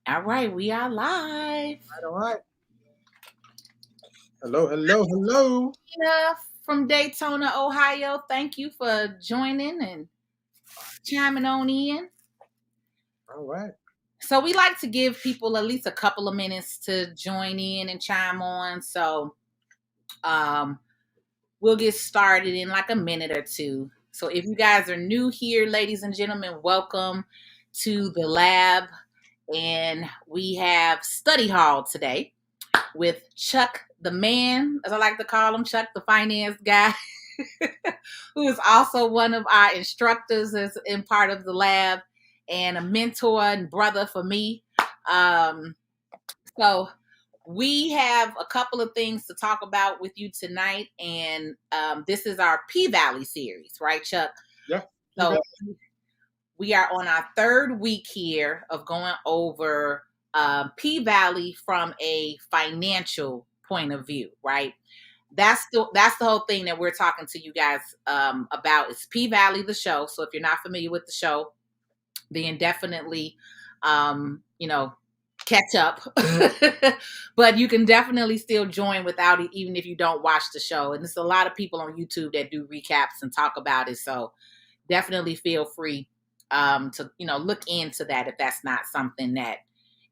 All right, we are live. All right. Hello, hello, hello. Tina from Daytona, Ohio. Thank you for joining and chiming on in. All right. So we like to give people at least a couple of minutes to join in and chime on. So um, we'll get started in like a minute or two. So if you guys are new here, ladies and gentlemen, welcome to the lab. And we have study hall today with Chuck, the man, as I like to call him, Chuck, the finance guy, who is also one of our instructors as in part of the lab and a mentor and brother for me. Um, so we have a couple of things to talk about with you tonight, and this is our PValley series, right, Chuck? Yeah. So we are on our third week here of going over PValley from a financial point of view, right? That's the whole thing that we're talking to you guys about. It's PValley, the show. So if you're not familiar with the show, then definitely, you know, catch up. But you can definitely still join without it, even if you don't watch the show. And there's a lot of people on YouTube that do recaps and talk about it. So definitely feel free to look into that if that's not something that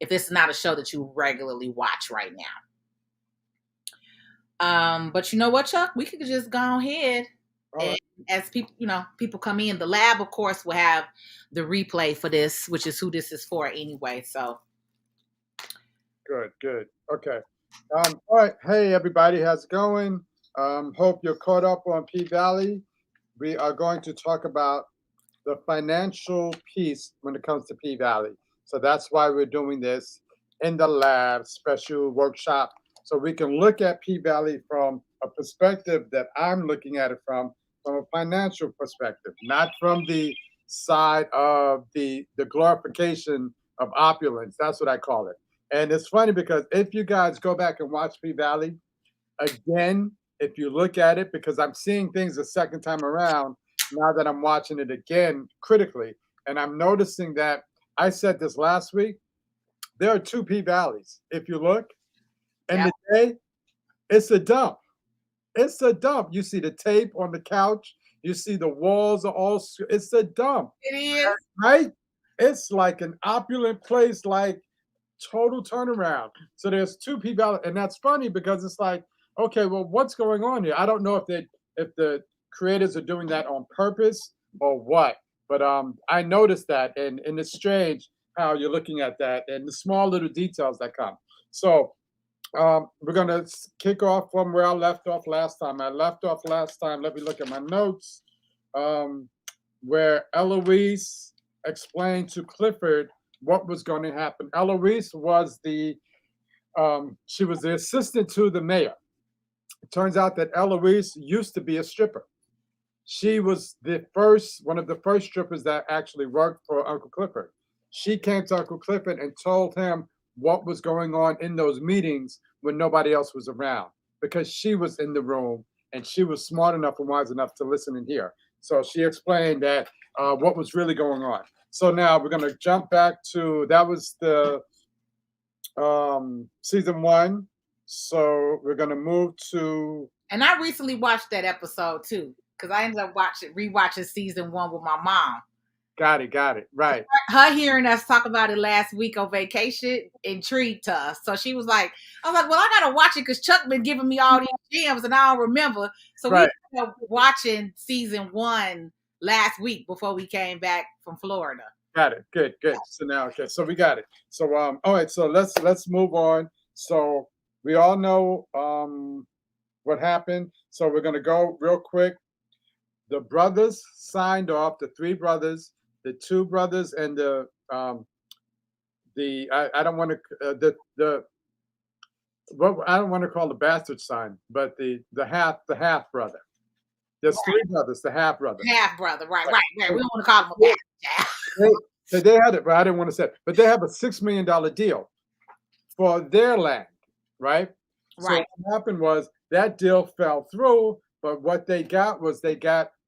if this is not a show that you regularly watch right now. But you know what, Chuck? We could just go ahead and as people come in, the lab, of course, will have the replay for this, which is who this is for anyway. So good. Okay. All right. Hey, everybody. How's it going? Hope you're caught up on PValley. We are going to talk about the financial piece when it comes to PValley. So that's why we're doing this in the lab special workshop. So we can look at PValley from a perspective that I'm looking at it from a financial perspective, not from the side of the glorification of opulence. That's what I call it. And it's funny because if you guys go back and watch PValley again, if you look at it, because I'm seeing things a second time around now that I'm watching it again critically, and I'm noticing that I said this last week, there are two PValleys. If you look, and today it's a dump. It's a dump. You see the tape on the couch. You see the walls are all. It's a dump. it is. Right? It's like an opulent place, like total turnaround. So there's two people, and that's funny because it's like, okay, well, what's going on here? I don't know if the creators are doing that on purpose or what, but I noticed that, and it's strange how you're looking at that and the small little details that come. So we're gonna kick off from where I left off last time. Let me look at my notes. Where Eloise explained to Clifford what was going to happen. Eloise was she was the assistant to the mayor. It turns out that Eloise used to be a stripper. She was one of the first strippers that actually worked for Uncle Clifford. She came to Uncle Clifford and told him what was going on in those meetings when nobody else was around, because she was in the room and she was smart enough and wise enough to listen and hear. So she explained that what was really going on. So now we're going to jump back to that was the season 1. So we're going to move to. And I recently watched that episode too, because I ended up rewatching season 1 with my mom. Got it. Right. Her hearing us talk about it last week on vacation intrigued us. So she was like, I was like, well, I got to watch it because Chuck been giving me all these gems and I don't remember. So we ended up watching season 1 last week before we came back from Florida. Got it. Good. So now, okay, so we got it. So all right, so let's move on. So we all know what happened. So we're gonna go real quick. The brothers signed off. The 3 brothers, the 2 brothers, and I don't want to I don't want to call the bastard sign, but the half brother. There's 3 brothers, the half brother. Half brother, right. We don't want to call him a bastard. They had it, but I didn't want to say it. But they have a $6 million deal for their land, right? So what happened was that deal fell through, but what they got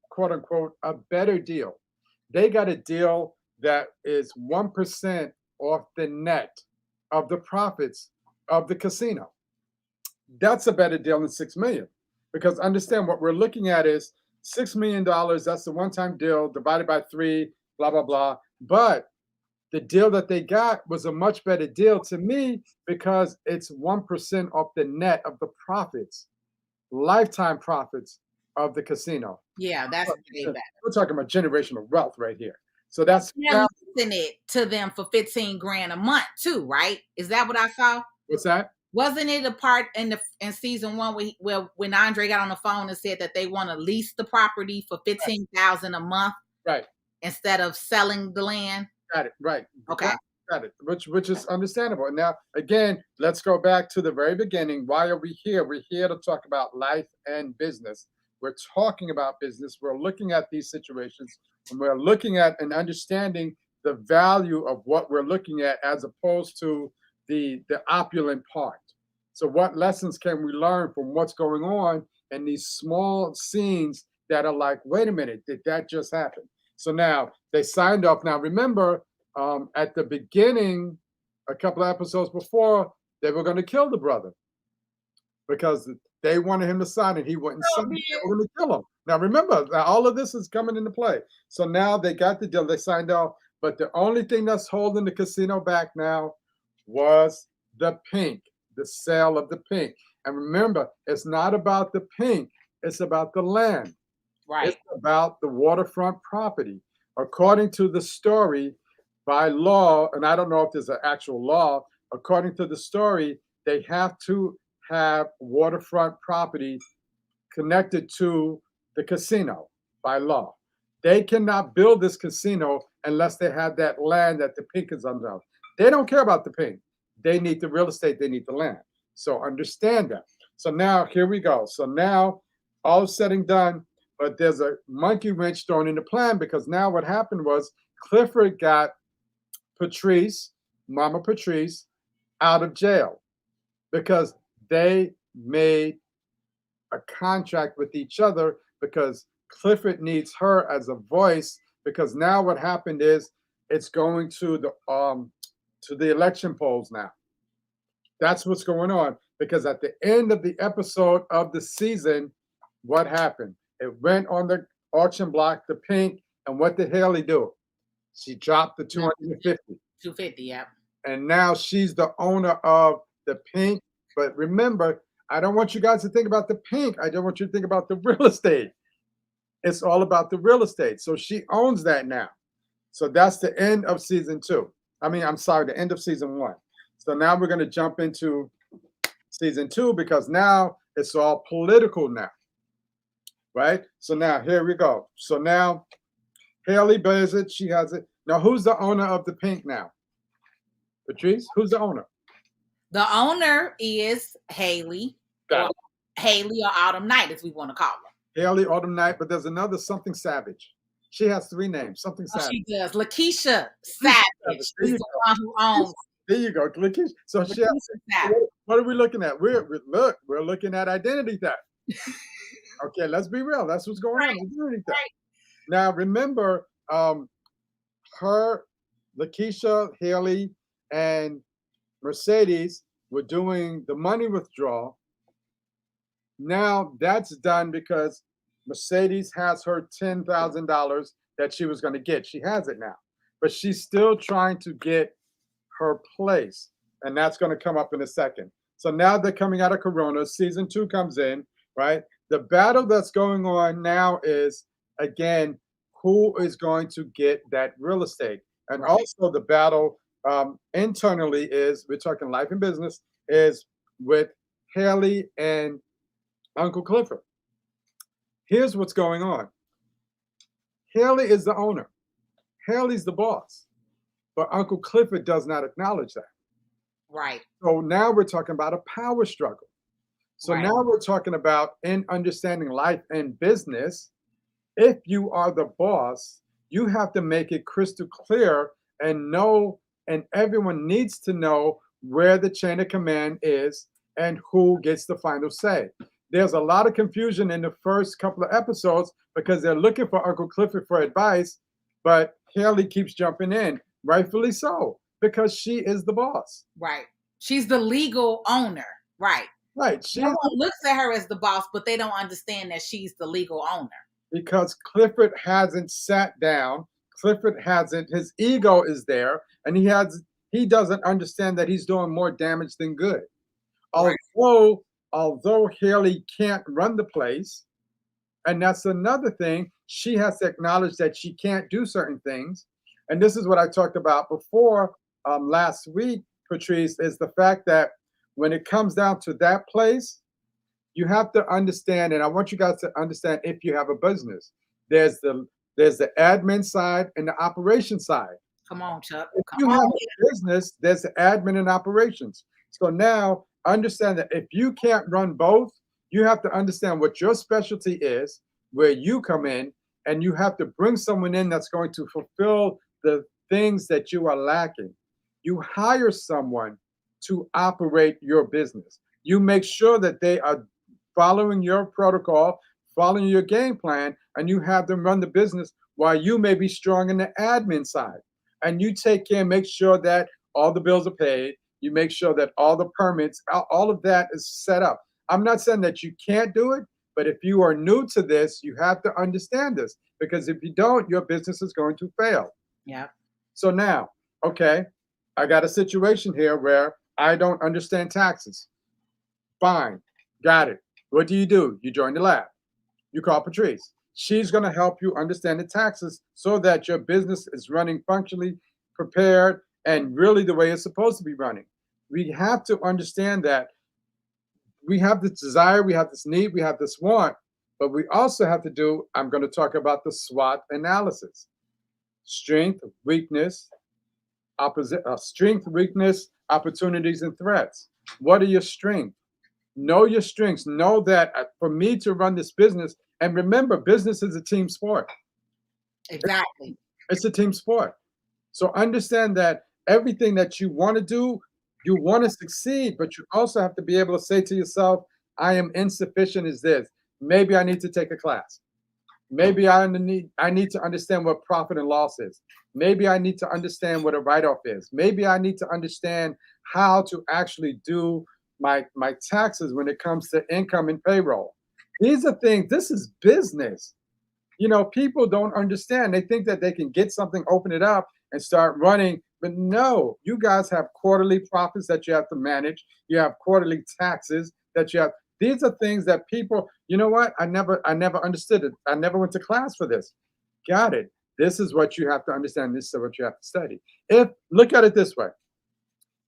quote unquote a better deal. They got a deal that is 1% off the net of the profits of the casino. That's a better deal than $6 million, because understand what we're looking at is $6 million. That's the one-time deal divided by 3, blah, blah, blah. But the deal that they got was a much better deal to me because it's 1% off the net of the profits, lifetime profits of the casino. Yeah, that's way better. We're talking about generational wealth right here. So that's They're leasing it to them for 15 grand a month too, right? Is that what I saw? what's that? Wasn't it a part in season 1 where when Andre got on the phone and said that they want to lease the property for $15,000 a month, right, instead of selling the land? Got it. Right. Okay. Got it. Which is understandable. Now, again, let's go back to the very beginning. Why are we here? We're here to talk about life and business. We're talking about business. We're looking at these situations, and we're looking at and understanding the value of what we're looking at as opposed to the opulent part. So what lessons can we learn from what's going on in these small scenes that are like, wait a minute, did that just happen? So now they signed off. Now remember, at the beginning, a couple of episodes before, they were going to kill the brother because they wanted him to sign it. He wouldn't sign it. They were going to kill him. Now remember, all of this is coming into play. So now they got the deal. They signed off. But the only thing that's holding the casino back now was the pink, the sale of the pink. And remember, it's not about the pink. It's about the land. Right. It's about the waterfront property. According to the story, by law, and I don't know if there's an actual law, according to the story, they have to have waterfront property connected to the casino by law. They cannot build this casino unless they have that land that the pink is under. They don't care about the pink. They need the real estate. They need the land. So understand that. So now here we go. So now all said and done, but there's a monkey wrench thrown in the plan because now what happened was Clifford got Patrice, Mama Patrice, out of jail because they made a contract with each other because Clifford needs her as a voice because now what happened is it's going to the election polls now. That's what's going on because at the end of the episode of the season, what happened? It went on the auction block, the pink, and what did Haley do? She dropped the 250. 250, yeah. And now she's the owner of the pink. But remember, I don't want you guys to think about the pink. I don't want you to think about the real estate. It's all about the real estate. So she owns that now. So that's the end of season 2. The end of season 1. So now we're going to jump into season 2 because now it's all political now. Right? So now here we go. So now Haley buys it. She has it. Now who's the owner of the pink now? Patrice? Who's the owner? The owner is Haley. Haley or Autumn Night, as we want to call her. Haley, Autumn Night, but there's another something Savage. She has 3 names. Something Savage. She does. Lakeisha Savage is the one who owns. There you go, Lakeisha. So Lakeisha Savage. What are we looking at? We're looking at identity theft. Okay, let's be real. That's what's going on. Identity theft. Right. Now remember, Lakeisha, Haley, and Mercedes were doing the money withdrawal. Now that's done because Mercedes has her $10,000 that she was going to get. She has it now, but she's still trying to get her place, and that's going to come up in a second. So now they're coming out of Corona. Season 2 comes in, right? The battle that's going on now is, again, who is going to get that real estate? And also the battle internally is, we're talking life and business, is with Haley and Uncle Clifford. Here's what's going on. Haley is the owner. Haley's the boss. But Uncle Clifford does not acknowledge that. Right. So now we're talking about a power struggle. So now we're talking about, in understanding life and business, if you are the boss, you have to make it crystal clear and know, and everyone needs to know where the chain of command is and who gets the final say. There's a lot of confusion in the first couple of episodes because they're looking for Uncle Clifford for advice, but Haley keeps jumping in, rightfully so. Because she is the boss. Right. She's the legal owner. Right. Right. No one looks at her as the boss, but they don't understand that she's the legal owner. Because Clifford hasn't sat down. Clifford hasn't, his ego is there, and he doesn't understand that he's doing more damage than good. Right. Although Haley can't run the place, and that's another thing, she has to acknowledge that she can't do certain things. And this is what I talked about before last week, Patrice, is the fact that when it comes down to that place, you have to understand, and I want you guys to understand, if you have a business, there's the admin side and the operation side. Come on, Chuck. If Come you on. have a business, there's the admin and operations. So now understand that if you can't run both, you have to understand what your specialty is, where you come in, and you have to bring someone in that's going to fulfill the things that you are lacking. You hire someone to operate your business. You make sure that they are following your protocol, following your game plan, and you have them run the business while you may be strong in the admin side. And you take care, make sure that all the bills are paid. You make sure that all the permits, all of that is set up. I'm not saying that you can't do it, but if you are new to this, you have to understand this, because if you don't, your business is going to fail. Yeah. So now, okay, I got a situation here where I don't understand taxes. Fine, got it. What do? You join the lab. You call Patrice. She's going to help you understand the taxes so that your business is running functionally, prepared, and really the way it's supposed to be running. We have to understand that we have this desire, we have this need, we have this want, but we also have to do, I'm going to talk about the SWOT analysis. Strength, weakness, opportunities, and threats. What are your strengths? Know your strengths. Know that for me to run this business, and remember, business is a team sport. Exactly. It's a team sport. So understand that everything that you want to do, you want to succeed, but you also have to be able to say to yourself, I am insufficient as this. Maybe I need to take a class. Maybe I need to understand what profit and loss is. Maybe I need to understand what a write-off is. Maybe I need to understand how to actually do my taxes when it comes to income and payroll. These are things, this is business. You know, people don't understand. They think that they can get something, open it up, and start running. But no, you guys have quarterly profits that you have to manage. You have quarterly taxes that you have. These are things that people, you know what? I never understood it. I never went to class for this. Got it. This is what you have to understand. This is what you have to study. Look at it this way.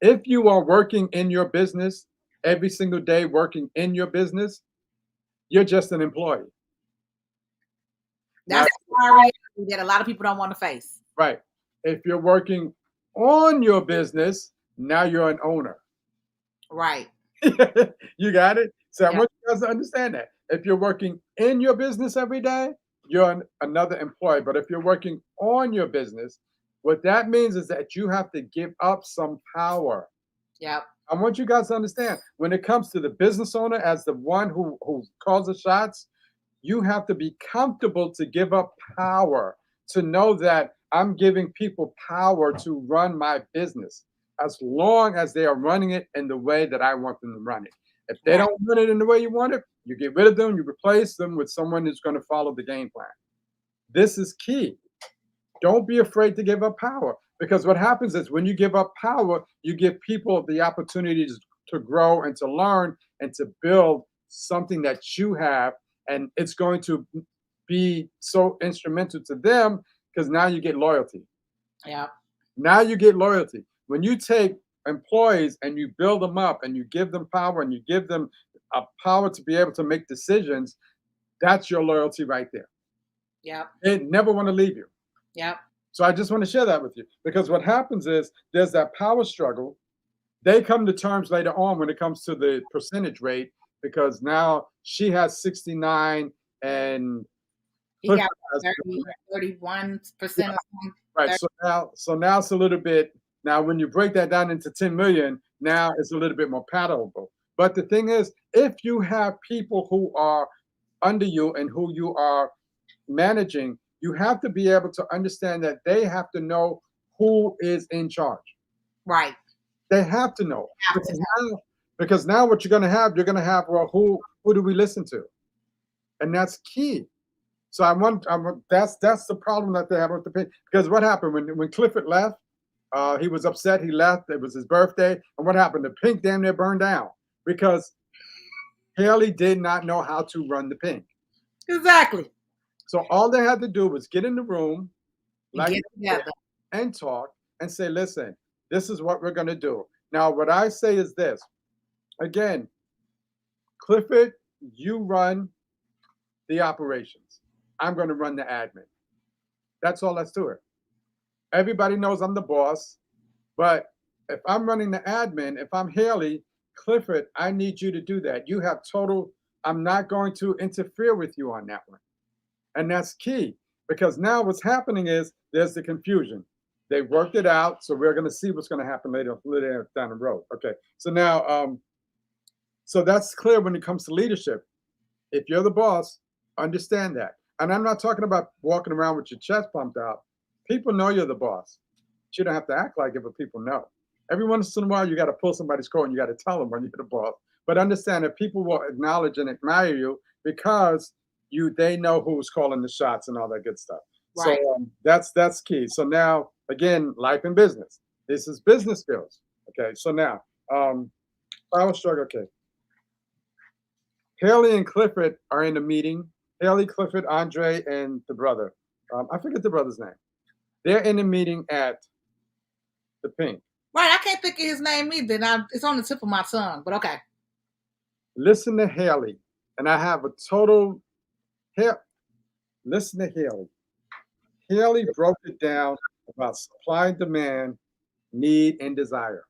If you are working in your business every single day, working in your business, you're just an employee. That's a reality that a lot of people don't want to face. Right. If you're working on your business, now you're an owner. Right. You got it? So I Yeah. want you guys to understand that. If you're working in your business every day, you're another employee. But if you're working on your business, what that means is that you have to give up some power. Yep. I want you guys to understand, when it comes to the business owner as the one who calls the shots, you have to be comfortable to give up power, to know that I'm giving people power to run my business as long as they are running it in the way that I want them to run it. If they don't run it in the way you want it, you get rid of them, you replace them with someone who's going to follow the game plan. This is key. Don't be afraid to give up power, because what happens is when you give up power, you give people the opportunities to grow and to learn and to build something that you have, and it's going to be so instrumental to them because now you get loyalty. Yeah. Now you get loyalty. When you take employees and you build them up and you give them power and you give them a power to be able to make decisions, that's your loyalty right there. Yeah. They never want to leave you. Yep. So I just want to share that with you, because what happens is there's that power struggle. They come to terms later on when it comes to the percentage rate, because now she has 69 and he got 31%. Right. So now it's a little bit, now when you break that down into 10 million, now it's a little bit more palatable. But the thing is, if you have people who are under you and who you are managing, you have to be able to understand that they have to know who is in charge. Right. They have to know. Have to know. Because now what you're going to have, well, who do we listen to? And that's key. So that's the problem that they have with the pink. Because what happened when Clifford left? He was upset. He left. It was his birthday. And what happened? The pink damn near burned down because Haley did not know how to run the pink. Exactly. So all they had to do was get in the room, like, get together and talk and say, listen, this is what we're going to do. Now, what I say is this. Again, Clifford, you run the operations. I'm going to run the admin. That's all that's to it. Everybody knows I'm the boss, but if I'm running the admin, if I'm Haley, Clifford, I need you to do that. You have total, I'm not going to interfere with you on that one. And that's key because now what's happening is there's the confusion. They worked it out, so we're going to see what's going to happen later down the road. Okay, so now, so that's clear when it comes to leadership. If you're the boss, understand that. And I'm not talking about walking around with your chest pumped out. People know you're the boss. You don't have to act like it, but people know. Every once in a while, you got to pull somebody's coat and you got to tell them when you're the boss. But understand that people will acknowledge and admire you because they know who's calling the shots and all that good stuff. Right. So that's key. So now, again, life and business. This is business skills. Okay. So now, power struggle. Okay. Haley and Clifford are in a meeting. Haley, Clifford, Andre, and the brother. I forget the brother's name. They're in a meeting at the Pink. Right. I can't think of his name either. It's on the tip of my tongue, but okay. Listen to Haley. And I have a total listen to Haley. Haley broke it down about supply and demand, need and desire.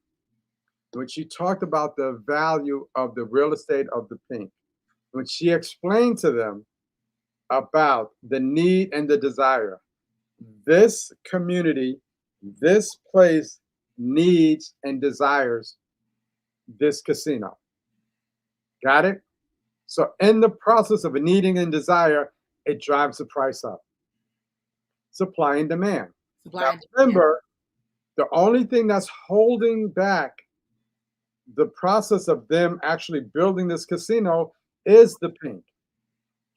When she talked about the value of the real estate of the Pink, when she explained to them about the need and the desire, this community, this place needs and desires this casino. Got it? So in the process of a needing and desire, it drives the price up. Supply and demand. Remember, the only thing that's holding back the process of them actually building this casino is the Pink.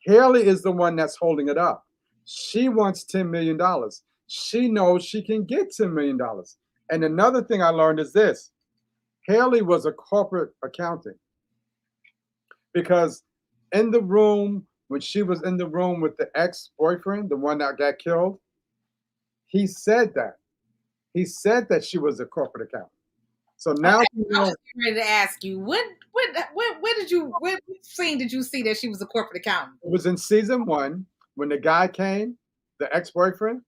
Haley is the one that's holding it up. She wants $10 million. She knows she can get $10 million. And another thing I learned is this. Haley was a corporate accountant because in the room, when she was in the room with the ex-boyfriend, the one that got killed, he said that. He said that she was a corporate accountant. So now I was ready to ask you, what scene did you see that she was a corporate accountant? It was in season 1 when the guy came, the ex-boyfriend.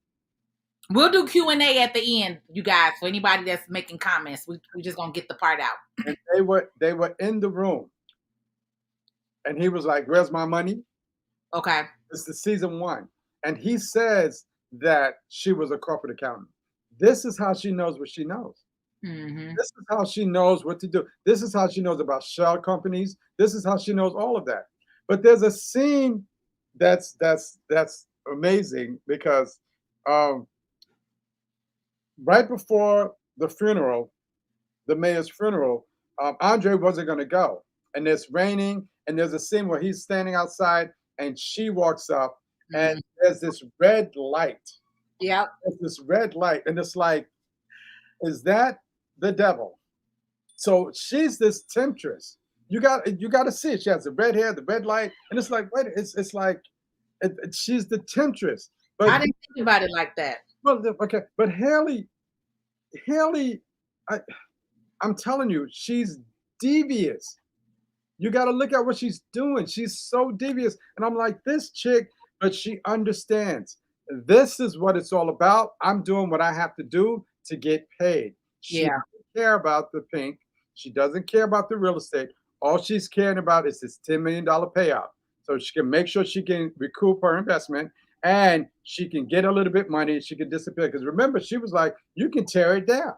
We'll do Q&A at the end, you guys, for anybody that's making comments. We just gonna get the part out. And they were in the room. And he was like, "Where's my money?" Okay. It's the season 1. And he says that she was a corporate accountant. This is how she knows what she knows. Mm-hmm. This is how she knows what to do. This is how she knows about shell companies. This is how she knows all of that. But there's a scene that's amazing because right before the funeral, the mayor's funeral, Andre wasn't going to go. And it's raining, and there's a scene where he's standing outside, and she walks up, and there's this red light. Yeah. There's this red light, and it's like, is that the devil? So she's this temptress. You got to see it. She has the red hair, the red light, and it's like, wait, it's like she's the temptress. But I didn't think about it like that. Well, okay, but Haley, I'm telling you, she's devious. You got to look at what she's doing. She's so devious, and I'm like, this chick, but she understands. This is what it's all about. I'm doing what I have to do to get paid. She doesn't care about the Pink. She doesn't care about the real estate. All she's caring about is this $10 million payout. So she can make sure she can recoup her investment and she can get a little bit money. She can disappear. Because remember, she was like, you can tear it down.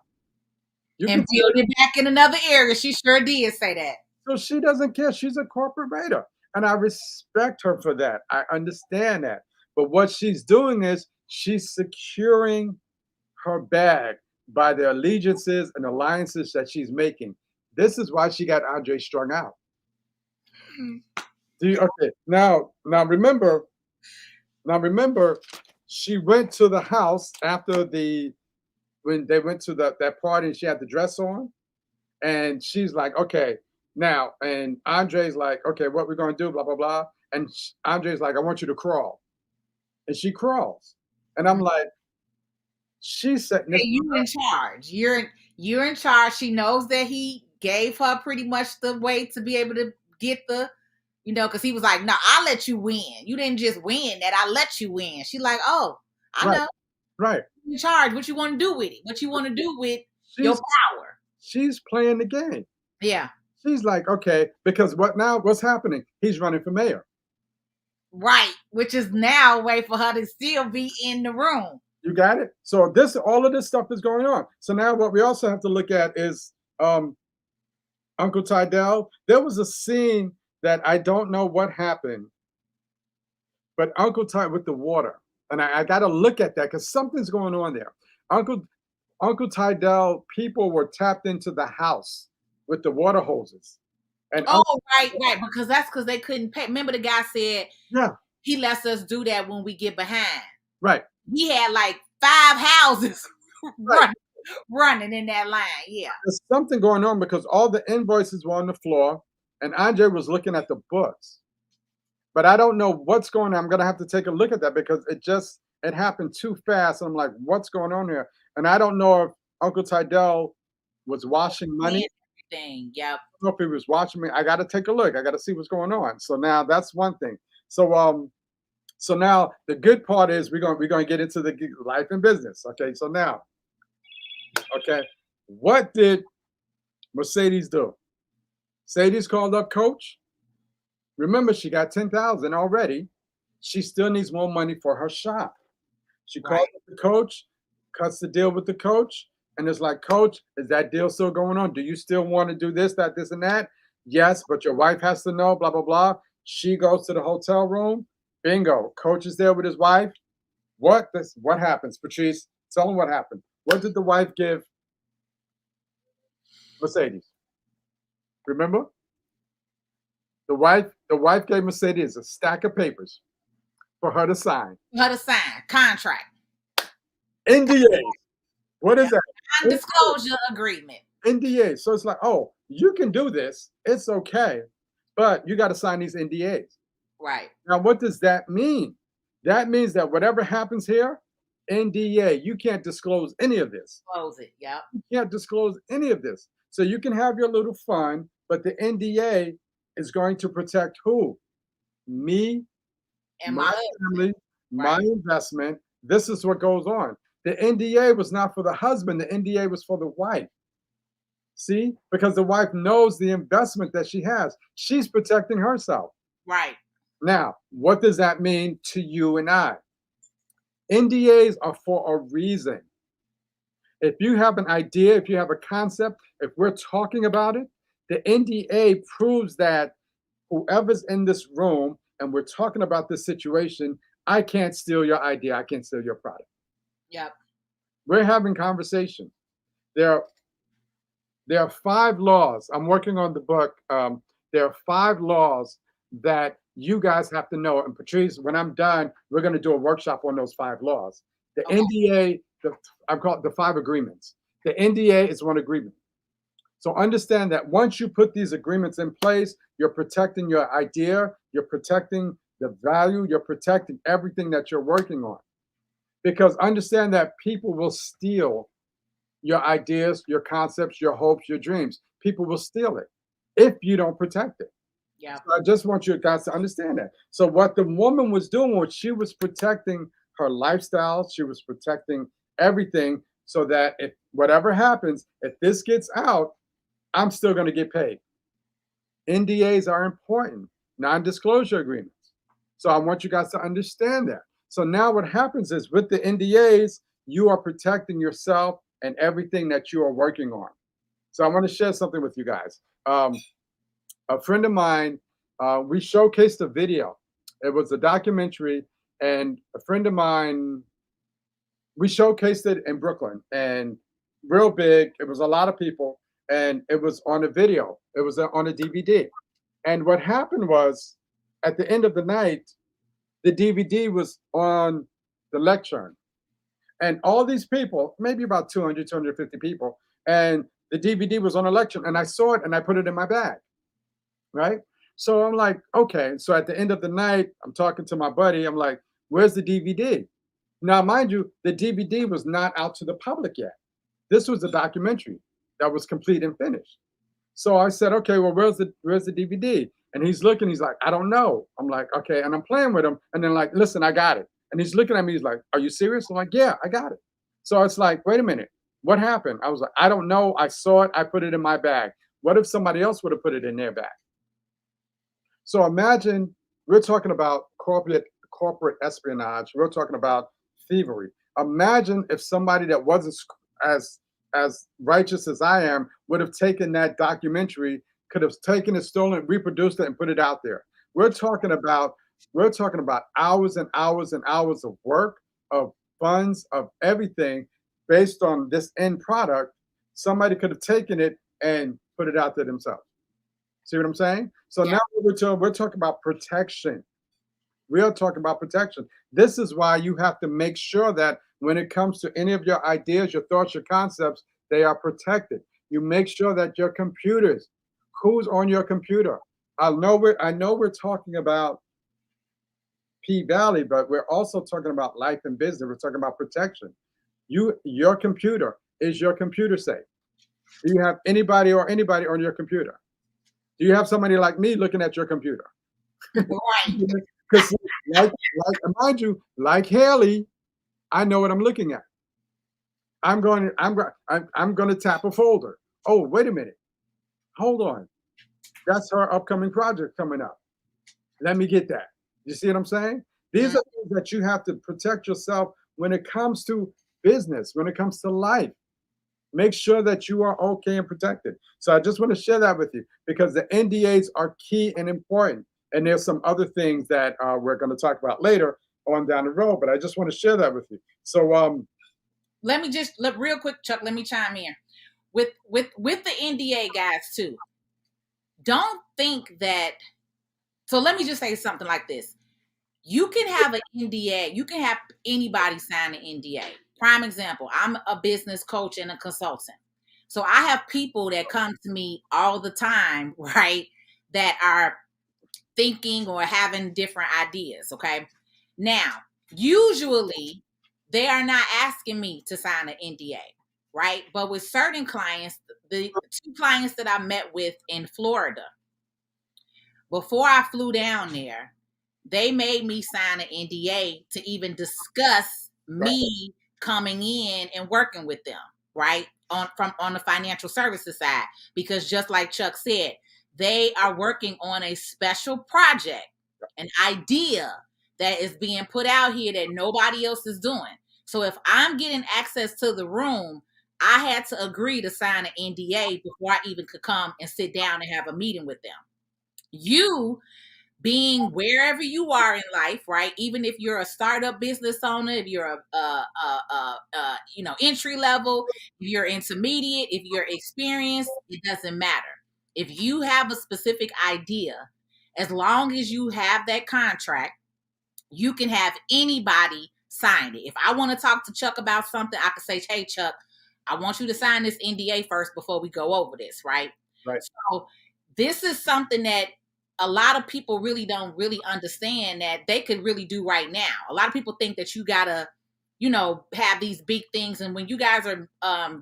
And build it back in another area. She sure did say that. So she doesn't care. She's a corporate raider. And I respect her for that. I understand that. But what she's doing is she's securing her bag. by the allegiances and alliances that she's making. This is why she got Andre strung out. Okay, now remember, she went to the house after when they went to that party and she had the dress on, and she's like, okay, now, and Andre's like, okay, what we're gonna do, blah blah blah, and Andre's like, I want you to crawl, and she crawls, and I'm like, she's setting this. Hey, you in charge. You're in charge. She knows that he gave her pretty much the way to be able to get the, because he was like, no, I'll let you win. You didn't just win that. I let you win. She's like, oh, I know. Right. You're in charge. What you want to do with it? What you want to do with your power? She's playing the game. Yeah. She's like, okay, because what's happening? He's running for mayor. Right. Which is now a way for her to still be in the room. You got it? So all of this stuff is going on. So now what we also have to look at is Uncle Tydell. There was a scene that I don't know what happened, but Uncle Ty with the water. And I got to look at that because something's going on there. Uncle Tydell, people were tapped into the house with the water hoses. And right. Because they couldn't pay. Remember the guy said, yeah, he lets us do that when we get behind. Right. He had like 5 houses running in that line. Yeah. There's something going on because all the invoices were on the floor and Andre was looking at the books. But I don't know what's going on. I'm going to have to take a look at that because it happened too fast. I'm like, what's going on here? And I don't know if Uncle Tydell was washing money. Yep. I don't know if he was watching me. I got to take a look. I got to see what's going on. So now that's one thing. So now the good part is we're going to get into the life and business. Okay. So now, what did Mercedes do? Mercedes called up Coach. Remember, she got $10,000 already. She still needs more money for her shop. She called up the coach, cuts the deal with the coach, and it's like, Coach, is that deal still going on? Do you still want to do this, that, this, and that? Yes, but your wife has to know, blah, blah, blah. She goes to the hotel room. Bingo. Coach is there with his wife. What happens? Patrice, tell him what happened. What did the wife give Mercedes? Remember? The wife gave Mercedes a stack of papers for her to sign. Contract. NDA. What is that? Non-disclosure agreement. NDA. So it's like, oh, you can do this. It's okay. But you got to sign these NDAs. Right. Now, what does that mean? That means that whatever happens here, NDA, you can't disclose any of this. Close it. Yep. You can't disclose any of this. So you can have your little fun, but the NDA is going to protect who? Me and my family, my investment. This is what goes on. The NDA was not for the husband. The NDA was for the wife. See? Because the wife knows the investment that she has. She's protecting herself. Right. Now, what does that mean to you and I? NDAs are for a reason. If you have an idea, if you have a concept, if we're talking about it, the NDA proves that whoever's in this room and we're talking about this situation, I can't steal your idea. I can't steal your product. Yep. We're having conversation. There are 5 laws. I'm working on the book. There are 5 laws that you guys have to know. And Patrice, when I'm done, we're going to do a workshop on those 5 laws. The NDA, I call it the 5 agreements. The NDA is one agreement. So understand that once you put these agreements in place, you're protecting your idea, you're protecting the value, you're protecting everything that you're working on. Because understand that people will steal your ideas, your concepts, your hopes, your dreams. People will steal it if you don't protect it. Yeah. So I just want you guys to understand that. So what the woman was doing was she was protecting her lifestyle. She was protecting everything so that if whatever happens, if this gets out, I'm still going to get paid. NDAs are important, non-disclosure agreements. So I want you guys to understand that. So now what happens is with the NDAs, you are protecting yourself and everything that you are working on. So I want to share something with you guys. A friend of mine, we showcased a video. It was a documentary, and a friend of mine, we showcased it in Brooklyn. And real big. It was a lot of people, and it was on a video. It was on a DVD. And what happened was, at the end of the night, the DVD was on the lectern. And all these people, maybe about 200, 250 people, and the DVD was on a lectern. And I saw it and I put it in my bag, right? So I'm like, okay. So at the end of the night, I'm talking to my buddy. I'm like, where's the DVD? Now, mind you, the DVD was not out to the public yet. This was a documentary that was complete and finished. So I said, okay, well, where's the DVD? And he's looking, he's like, I don't know. I'm like, okay, and I'm playing with him, and then like, listen, I got it. And he's looking at me, he's like, are you serious? I'm like, yeah, I got it. So it's like, wait a minute, what happened? I was like, I don't know. I saw it, I put it in my bag. What if somebody else would have put it in their bag? So imagine we're talking about corporate espionage. We're talking about thievery. Imagine if somebody that wasn't as as righteous as I am would have taken that documentary, could have taken it, stolen it, reproduced it, and put it out there. We're talking about we're talking about hours and hours and hours of work, of funds, of everything based on this end product. Somebody could have taken it and put it out there themselves. See what I'm saying? So Yeah. now we're talking about protection. We are talking about protection. This is why you have to make sure that when it comes to any of your ideas, your thoughts, your concepts, they are protected. You make sure that your computers, who's on your computer. I know we're talking about PValley, but we're also talking about life and business. We're talking about protection. Your computer, is your computer safe? Do you have anybody on your computer? Do you have somebody like me looking at your computer? Right. Because mind you, like Haley, I know what I'm looking at. I'm going to tap a folder. Oh, wait a minute. Hold on. That's her upcoming project coming up. Let me get that. You see what I'm saying? These are things that you have to protect yourself when it comes to business, when it comes to life. Make sure that you are okay and protected. So I just want to share that with you because the NDAs are key and important. And there's some other things that we're going to talk about later on down the road, but I just want to share that with you. So let me just look real quick, Chuck. Let me chime in with the NDA guys too. Don't think that. So let me just say something like this. You can have an NDA. You can have anybody sign an NDA. Prime example, I'm a business coach and a consultant. So I have people that come to me all the time, right, that are thinking or having different ideas, okay? Now, usually they are not asking me to sign an NDA, right? But with certain clients, the two clients that I met with in Florida, before I flew down there, they made me sign an NDA to even discuss me coming in and working with them, right? On the financial services side, because just like Chuck said, they are working on a special project, an idea that is being put out here that nobody else is doing. So if I'm getting access to the room, I had to agree to sign an NDA before I even could come and sit down and have a meeting with them. You being wherever you are in life, right? Even if you're a startup business owner, if you're entry level, if you're intermediate, if you're experienced, it doesn't matter. If you have a specific idea, as long as you have that contract, you can have anybody sign it. If I want to talk to Chuck about something, I can say, "Hey, Chuck, I want you to sign this NDA first before we go over this," right? right. So this is something that a lot of people really don't really understand that they could really do right now. A lot of people think that you gotta, have these big things. And when you guys are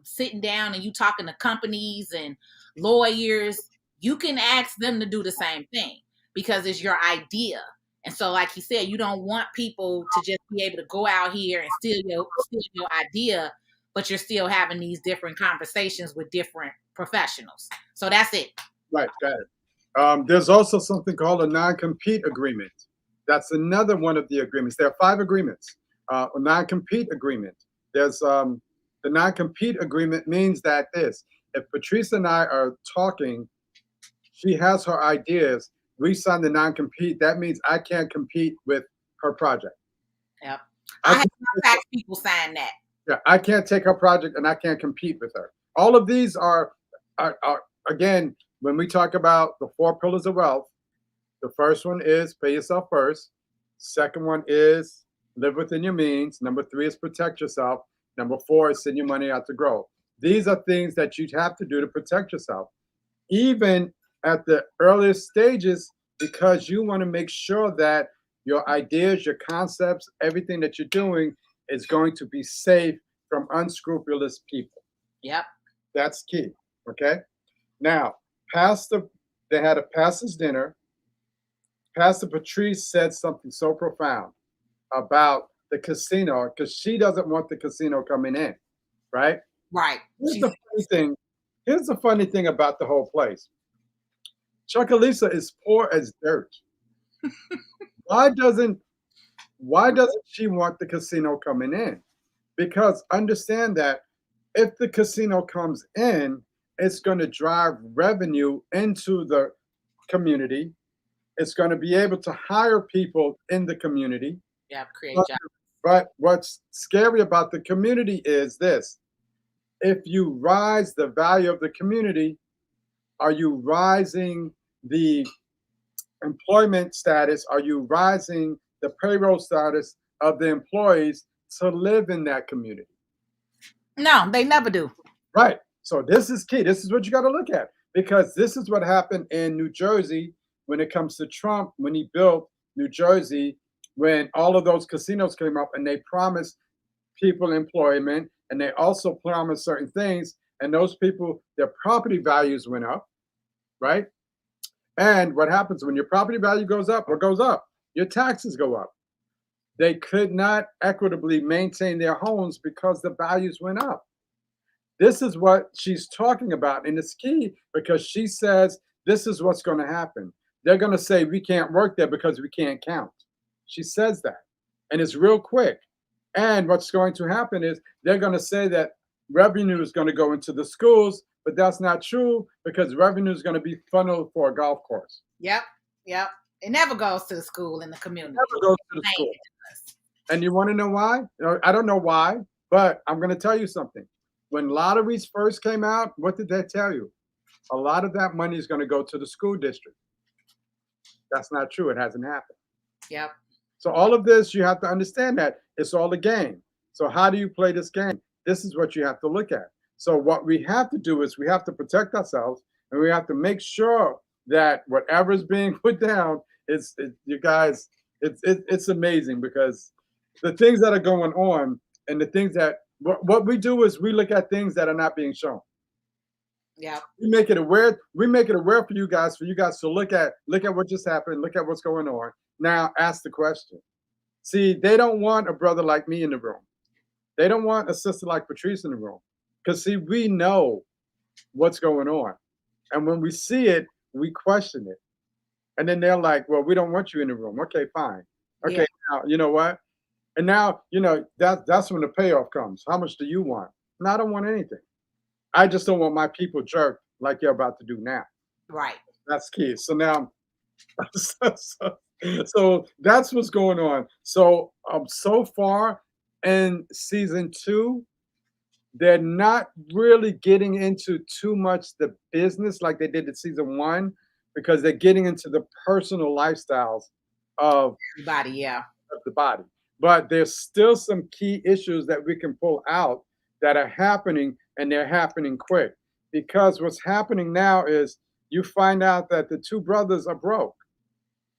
sitting down and you talking to companies and lawyers, you can ask them to do the same thing because it's your idea. And so, like he said, you don't want people to just be able to go out here and steal your idea, but you're still having these different conversations with different professionals. So that's it. Right, got it. There's also something called a non-compete agreement. That's another one of the agreements. There are 5 agreements. A non-compete agreement. There's the non-compete agreement means that if Patrice and I are talking, she has her ideas, we sign the non-compete. That means I can't compete with her project. Yep. I have contact people sign that. Yeah, I can't take her project and I can't compete with her. All of these are again, when we talk about the 4 pillars of wealth, the first one is pay yourself first. Second one is live within your means. Number 3 is protect yourself. Number 4 is send your money out to grow. These are things that you'd have to do to protect yourself, even at the earliest stages, because you want to make sure that your ideas, your concepts, everything that you're doing is going to be safe from unscrupulous people. Yep. That's key. Okay. Now, Pastor, they had a pastor's dinner. Pastor Patrice said something so profound about the casino because she doesn't want the casino coming in, right? Right. Here's the funny thing. Here's the funny thing about the whole place. Chuckalisa is poor as dirt. Why doesn't she want the casino coming in? Because understand that if the casino comes in, it's going to drive revenue into the community. It's going to be able to hire people in the community. Yeah, create But, jobs. but what's scary about the community is this. If you rise the value of the community, are you rising the employment status? Are you rising the payroll status of the employees to live in that community? No, they never do. Right. So this is key. This is what you got to look at, because this is what happened in New Jersey when it comes to Trump, when he built New Jersey, when all of those casinos came up and they promised people employment and they also promised certain things, and those people, their property values went up, right? And what happens when your property value goes up? What goes up? Your taxes go up. They could not equitably maintain their homes because the values went up. This is what she's talking about. And it's key because she says this is what's going to happen. They're going to say we can't work there because we can't count. She says that. And it's real quick. And what's going to happen is they're going to say that revenue is going to go into the schools, but that's not true because revenue is going to be funneled for a golf course. Yep. Yep. It never goes to the school in the community. It never goes to the school. And you want to know why? I don't know why, but I'm going to tell you something. When lotteries first came out, what did they tell you? A lot of that money is going to go to the school district. That's not true. It hasn't happened. Yep. So all of this, you have to understand that it's all a game. So how do you play this game? This is what you have to look at. So what we have to do is we have to protect ourselves, and we have to make sure that whatever is being put down, you guys, it's amazing, because the things that are going on and the things that what we do is we look at things that are not being shown. Yeah. We make it aware. We make it aware for you guys to look at what just happened, look at what's going on. Now ask the question. See, they don't want a brother like me in the room. They don't want a sister like Patrice in the room. Because see, we know what's going on. And when we see it, we question it. And then they're like, well, we don't want you in the room. Okay, fine. Okay, Yeah. now you know what? And now, that's when the payoff comes. How much do you want? No, I don't want anything. I just don't want my people jerked like you're about to do now. Right. That's key. So now, so that's what's going on. So so far in season 2, they're not really getting into too much the business like they did in season 1, because they're getting into the personal lifestyles of Everybody. Yeah. the body. But there's still some key issues that we can pull out that are happening, and they're happening quick. Because what's happening now is you find out that the 2 brothers are broke.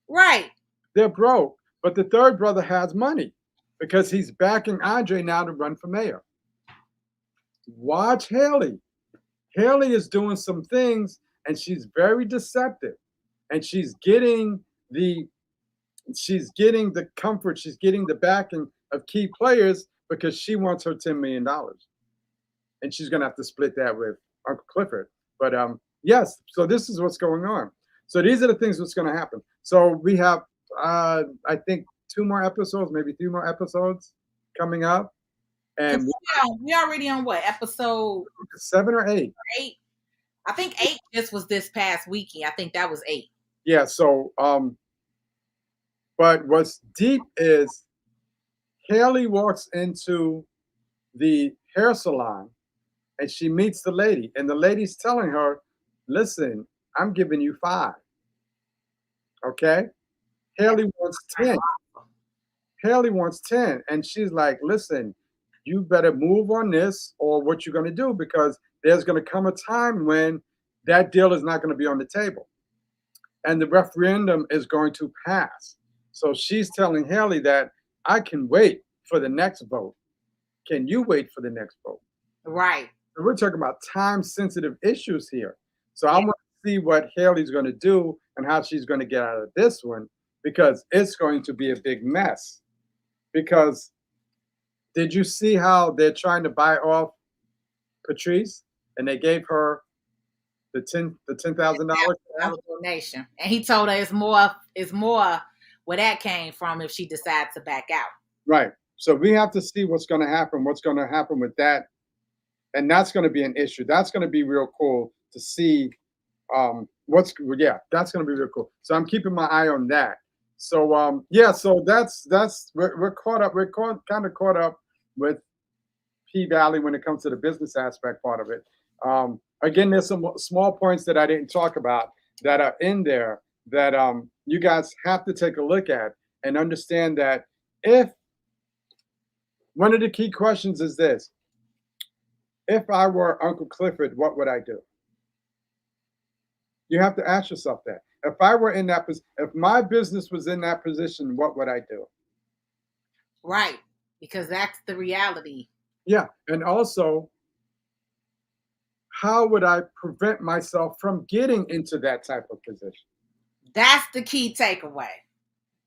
Right. They're broke, but the 3rd brother has money because he's backing Andre now to run for mayor. Watch Haley. Haley is doing some things, and she's very deceptive, and she's getting the comfort, she's getting the backing of key players because she wants her $10 million. And she's going to have to split that with Uncle Clifford. But yes, so this is what's going on. So these are the things that's going to happen. So we have, I think, 2 more episodes, maybe 3 more episodes coming up. And we already on what, episode 7 or 8? 8. I think 8 just was this past weekend. I think that was 8. Yeah. So, but what's deep is Haley walks into the hair salon, and she meets the lady, and the lady's telling her, listen, I'm giving you 5. Okay. Haley wants 10. Haley wants 10. And she's like, listen, you better move on this or what you're going to do, because there's going to come a time when that deal is not going to be on the table and the referendum is going to pass. So she's telling Haley that I can wait for the next vote. Can you wait for the next vote? Right. So we're talking about time sensitive issues here. So I want to see what Haley's going to do and how she's going to get out of this one, because it's going to be a big mess. Because did you see how they're trying to buy off Patrice, and they gave her the $10,000 donation, and he told her it's more where that came from if she decides to back out. Right. So we have to see what's going to happen with that, and that's going to be an issue. That's going to be real cool to see. That's going to be real cool. So I'm keeping my eye on that. So so that's we're caught up. We're kind of caught up with PValley when it comes to the business aspect part of it. Again, there's some small points that I didn't talk about that are in there that you guys have to take a look at and understand that if one of the key questions is this: if I were Uncle Clifford, what would I do? You have to ask yourself that. If I were in that position, if my business was in that position, what would I do? Right, because that's the reality. Yeah, and also, how would I prevent myself from getting into that type of position? That's the key takeaway.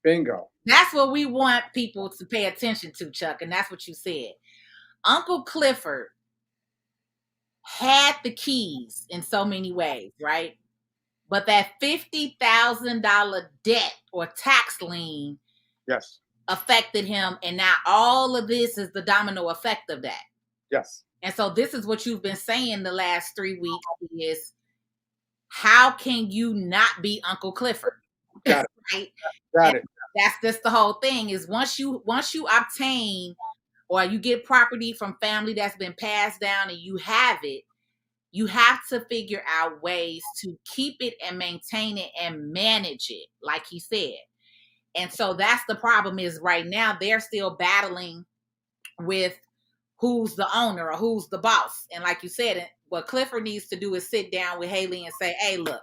Bingo. That's what we want people to pay attention to, Chuck, and that's what you said. Uncle Clifford had the keys in so many ways, right? But that $50,000 debt or tax lien, yes, affected him, and now all of this is the domino effect of that. Yes. And so this is what you've been saying the last 3 weeks is, how can you not be Uncle Clifford? Got it. Right? Got it. That's just the whole thing is once you obtain or you get property from family that's been passed down and you have it, you have to figure out ways to keep it and maintain it and manage it, like he said. And so that's the problem is right now they're still battling with who's the owner or who's the boss. And like you said, what Clifford needs to do is sit down with Haley and say, hey, look,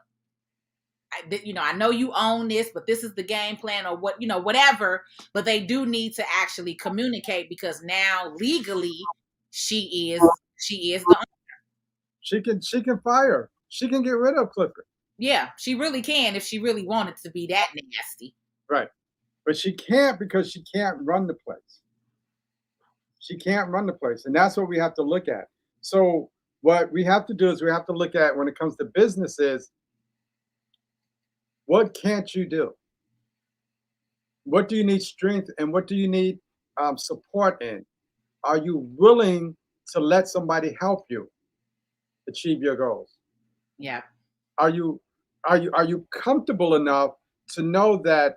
I know you own this, but this is the game plan or what, whatever. But they do need to actually communicate because now legally she is the owner. She can fire. She can get rid of Clifford. Yeah, she really can if she really wanted to be that nasty. Right. But she can't because she can't run the place. She can't run the place. And that's what we have to look at. So what we have to do is we have to look at when it comes to businesses, what can't you do? What do you need strength and what do you need support in? Are you willing to let somebody help you achieve your goals? Yeah. Are you comfortable enough to know that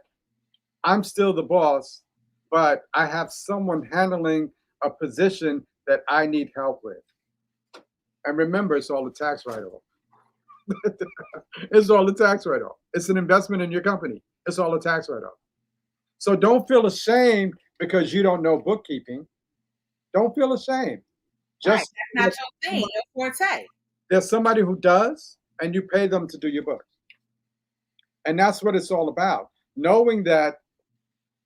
I'm still the boss, but I have someone handling a position that I need help with? And remember, it's all a tax write-off. It's all a tax write-off. It's an investment in your company. It's all a tax write-off. So don't feel ashamed because you don't know bookkeeping. Don't feel ashamed. Just right. That's not your thing, your forte. There's somebody who does, and you pay them to do your books. And that's what it's all about. Knowing that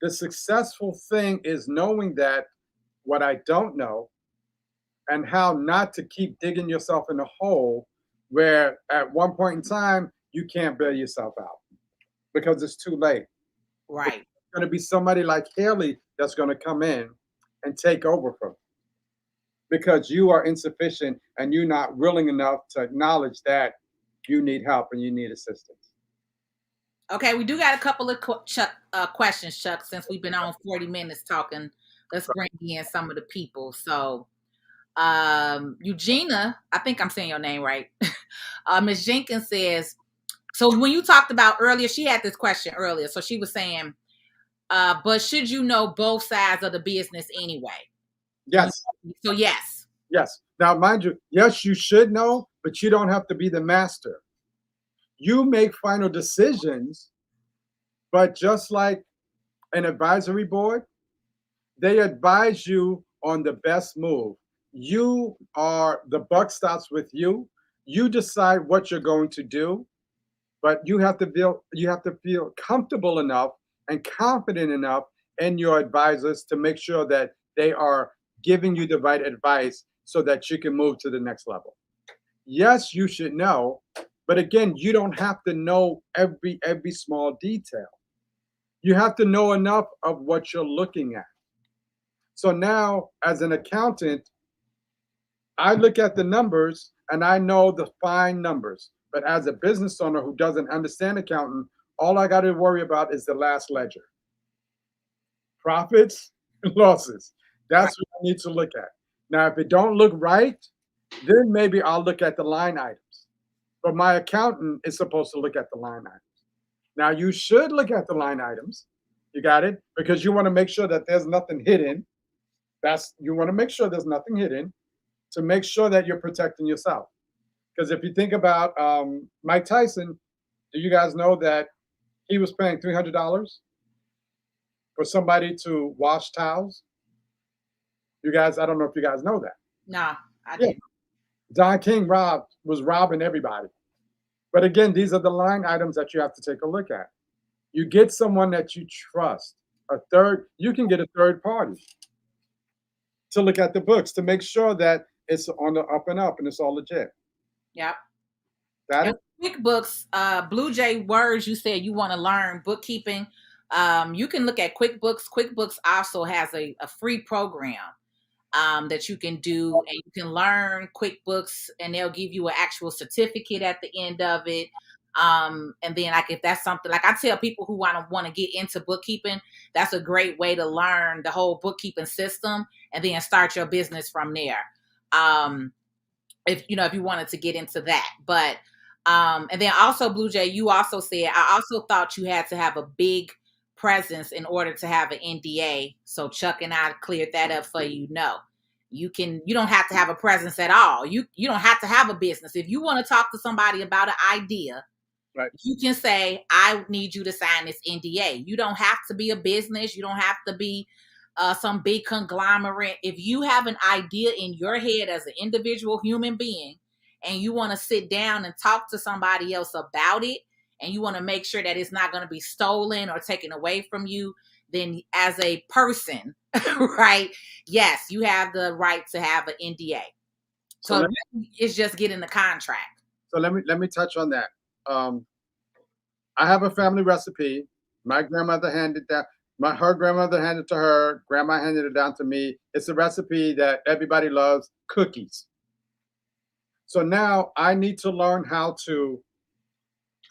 the successful thing is knowing that what I don't know and how not to keep digging yourself in a hole where at one point in time you can't bail yourself out because it's too late. Right. It's going to be somebody like Haley that's going to come in and take over from you because you are insufficient and you're not willing enough to acknowledge that you need help and you need assistance. Okay, we do got a couple of questions, Chuck, since we've been on 40 minutes talking. Let's bring in some of the people. So Eugenia, I think I'm saying your name right. Ms. Jenkins says, so when you talked about earlier, she had this question earlier. So she was saying, but should you know both sides of the business anyway? Yes. So yes. Yes. Now, mind you, yes, you should know, but you don't have to be the master. You make final decisions, but just like an advisory board, they advise you on the best move. You are the buck stops with you. You decide what you're going to do, but you have to feel comfortable enough and confident enough in your advisors to make sure that they are giving you the right advice so that you can move to the next level. Yes, you should know, but again, you don't have to know every small detail. You have to know enough of what you're looking at. So now, as an accountant, I look at the numbers and I know the fine numbers. But as a business owner who doesn't understand accounting, all I got to worry about is the last ledger, profits and losses. Right. That's what I need to look at. Now, if it don't look right, then maybe I'll look at the line items. But my accountant is supposed to look at the line items. Now, you should look at the line items. You got it? Because you want to make sure that there's nothing hidden. You want to make sure there's nothing hidden to make sure that you're protecting yourself. Because if you think about Mike Tyson, do you guys know that he was paying $300 for somebody to wash towels? You guys, I don't know if you guys know that. No, I Yeah, didn't. Don King was robbing everybody. But again, these are the line items that you have to take a look at. You get someone that you trust. You can get a third party to look at the books to make sure that it's on the up and up and it's all legit. Yep. Got And it? QuickBooks, Blue Jay words, you said you want to learn bookkeeping. You can look at QuickBooks. QuickBooks also has a free program that you can do, and you can learn QuickBooks, and they'll give you an actual certificate at the end of it. And then, like, if that's something like I tell people who want to get into bookkeeping, that's a great way to learn the whole bookkeeping system, and then start your business from there. Um, if you wanted to get into that, but and then also Blue Jay, you also said I also thought you had to have a big presence in order to have an NDA. So Chuck and I cleared that up for you. No, you don't have to have a presence at all. You don't have to have a business. If you want to talk to somebody about an idea, Right. you can say, I need you to sign this NDA. You don't have to be a business. You don't have to be some big conglomerate. If you have an idea in your head as an individual human being and you want to sit down and talk to somebody else about it, and you want to make sure that it's not going to be stolen or taken away from you, then as a person, right? Yes, you have the right to have an NDA. So So it's just getting the contract. let me touch on that. Um, I have a family recipe. My grandmother handed that. Her grandmother handed it to her. Grandma handed it down to me. It's a recipe that everybody loves. Cookies. So now I need to learn how to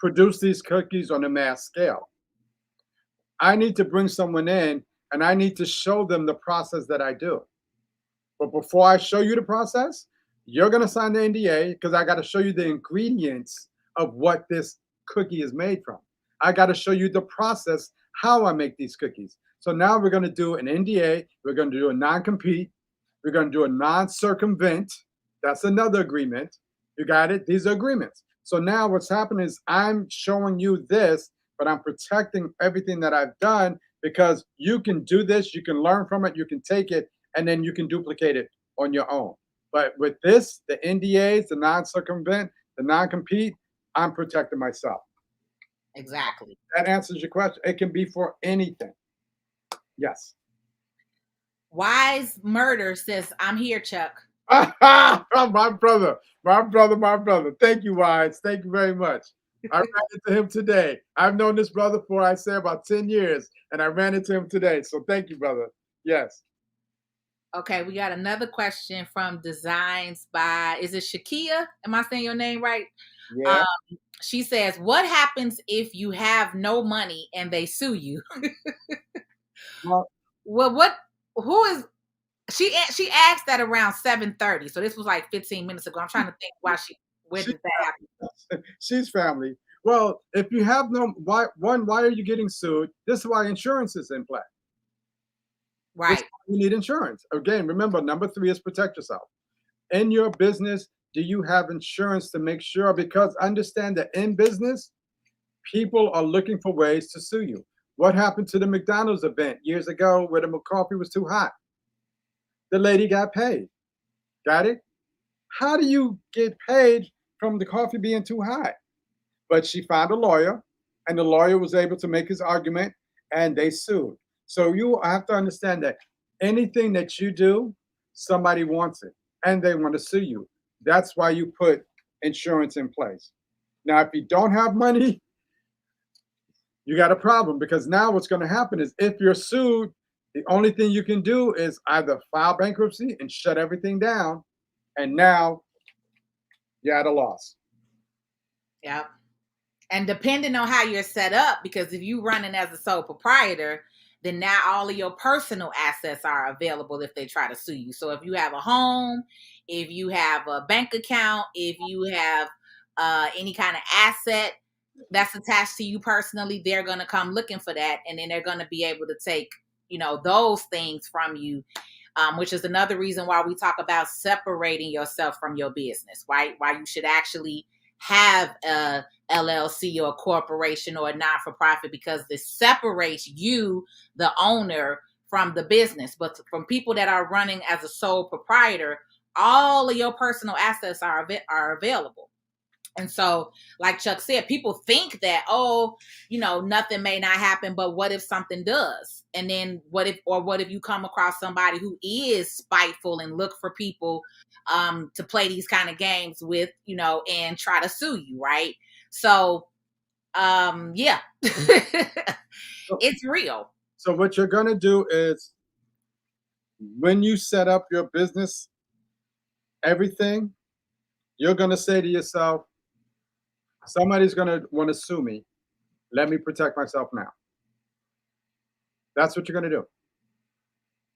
produce these cookies on a mass scale. I need to bring someone in and I need to show them the process that I do. But before I show you the process, you're going to sign the NDA because I got to show you the ingredients of what this cookie is made from. I got to show you the process, how I make these cookies. So now we're going to do an NDA. We're going to do a non compete. We're going to do a non circumvent. That's another agreement. You got it? These are agreements. So now what's happening is I'm showing you this, but I'm protecting everything that I've done because you can do this, you can learn from it, you can take it, and then you can duplicate it on your own. But with this, the NDAs, the non-circumvent, the non-compete, I'm protecting myself. Exactly. That answers your question. It can be for anything. Yes. Wise Murder says, I'm here, Chuck. My brother, my brother, my brother. Thank you, Wise. Thank you very much. I ran into him today. I've known this brother for, I say, about 10 years, and I ran into him today. So thank you, brother. Yes. Okay, we got another question from Designs by, is it Shakia? Am I saying your name right? Yeah. She says, what happens if you have no money and they sue you? Well, Well, who is, she asked that around 7:30. So this was like 15 minutes ago. I'm trying to think where she, did that happen? she's family. Well, if you have no, why are you getting sued? This is why insurance is in play. Right. You need insurance. Again, remember, number 3 is protect yourself. In your business, do you have insurance to make sure? Because understand that in business, people are looking for ways to sue you. What happened to the McDonald's event years ago where the coffee was too hot? The lady got paid. Got it? How do you get paid from the coffee being too hot? But she found a lawyer, and the lawyer was able to make his argument, and they sued. So you have to understand that anything that you do, somebody wants it, and they want to sue you. That's why you put insurance in place. Now, if you don't have money, you got a problem, because now what's going to happen is if you're sued, the only thing you can do is either file bankruptcy and shut everything down, and now you're at a loss. Yep. And depending on how you're set up, because if you're running as a sole proprietor, then now all of your personal assets are available if they try to sue you. So if you have a home, if you have a bank account, if you have any kind of asset that's attached to you personally, they're going to come looking for that. And then they're going to be able to take, those things from you, which is another reason why we talk about separating yourself from your business, right? Why you should actually have a LLC or a corporation or a not-for-profit, because this separates you, the owner, from the business. But from people that are running as a sole proprietor, all of your personal assets are available. And so, like Chuck said, people think that, nothing may not happen, but what if something does? And then what if you come across somebody who is spiteful and look for people to play these kind of games with, and try to sue you, right? So, yeah, it's real. So what you're going to do is, when you set up your business, everything, you're going to say to yourself, somebody's going to want to sue me. Let me protect myself now. That's what you're going to do.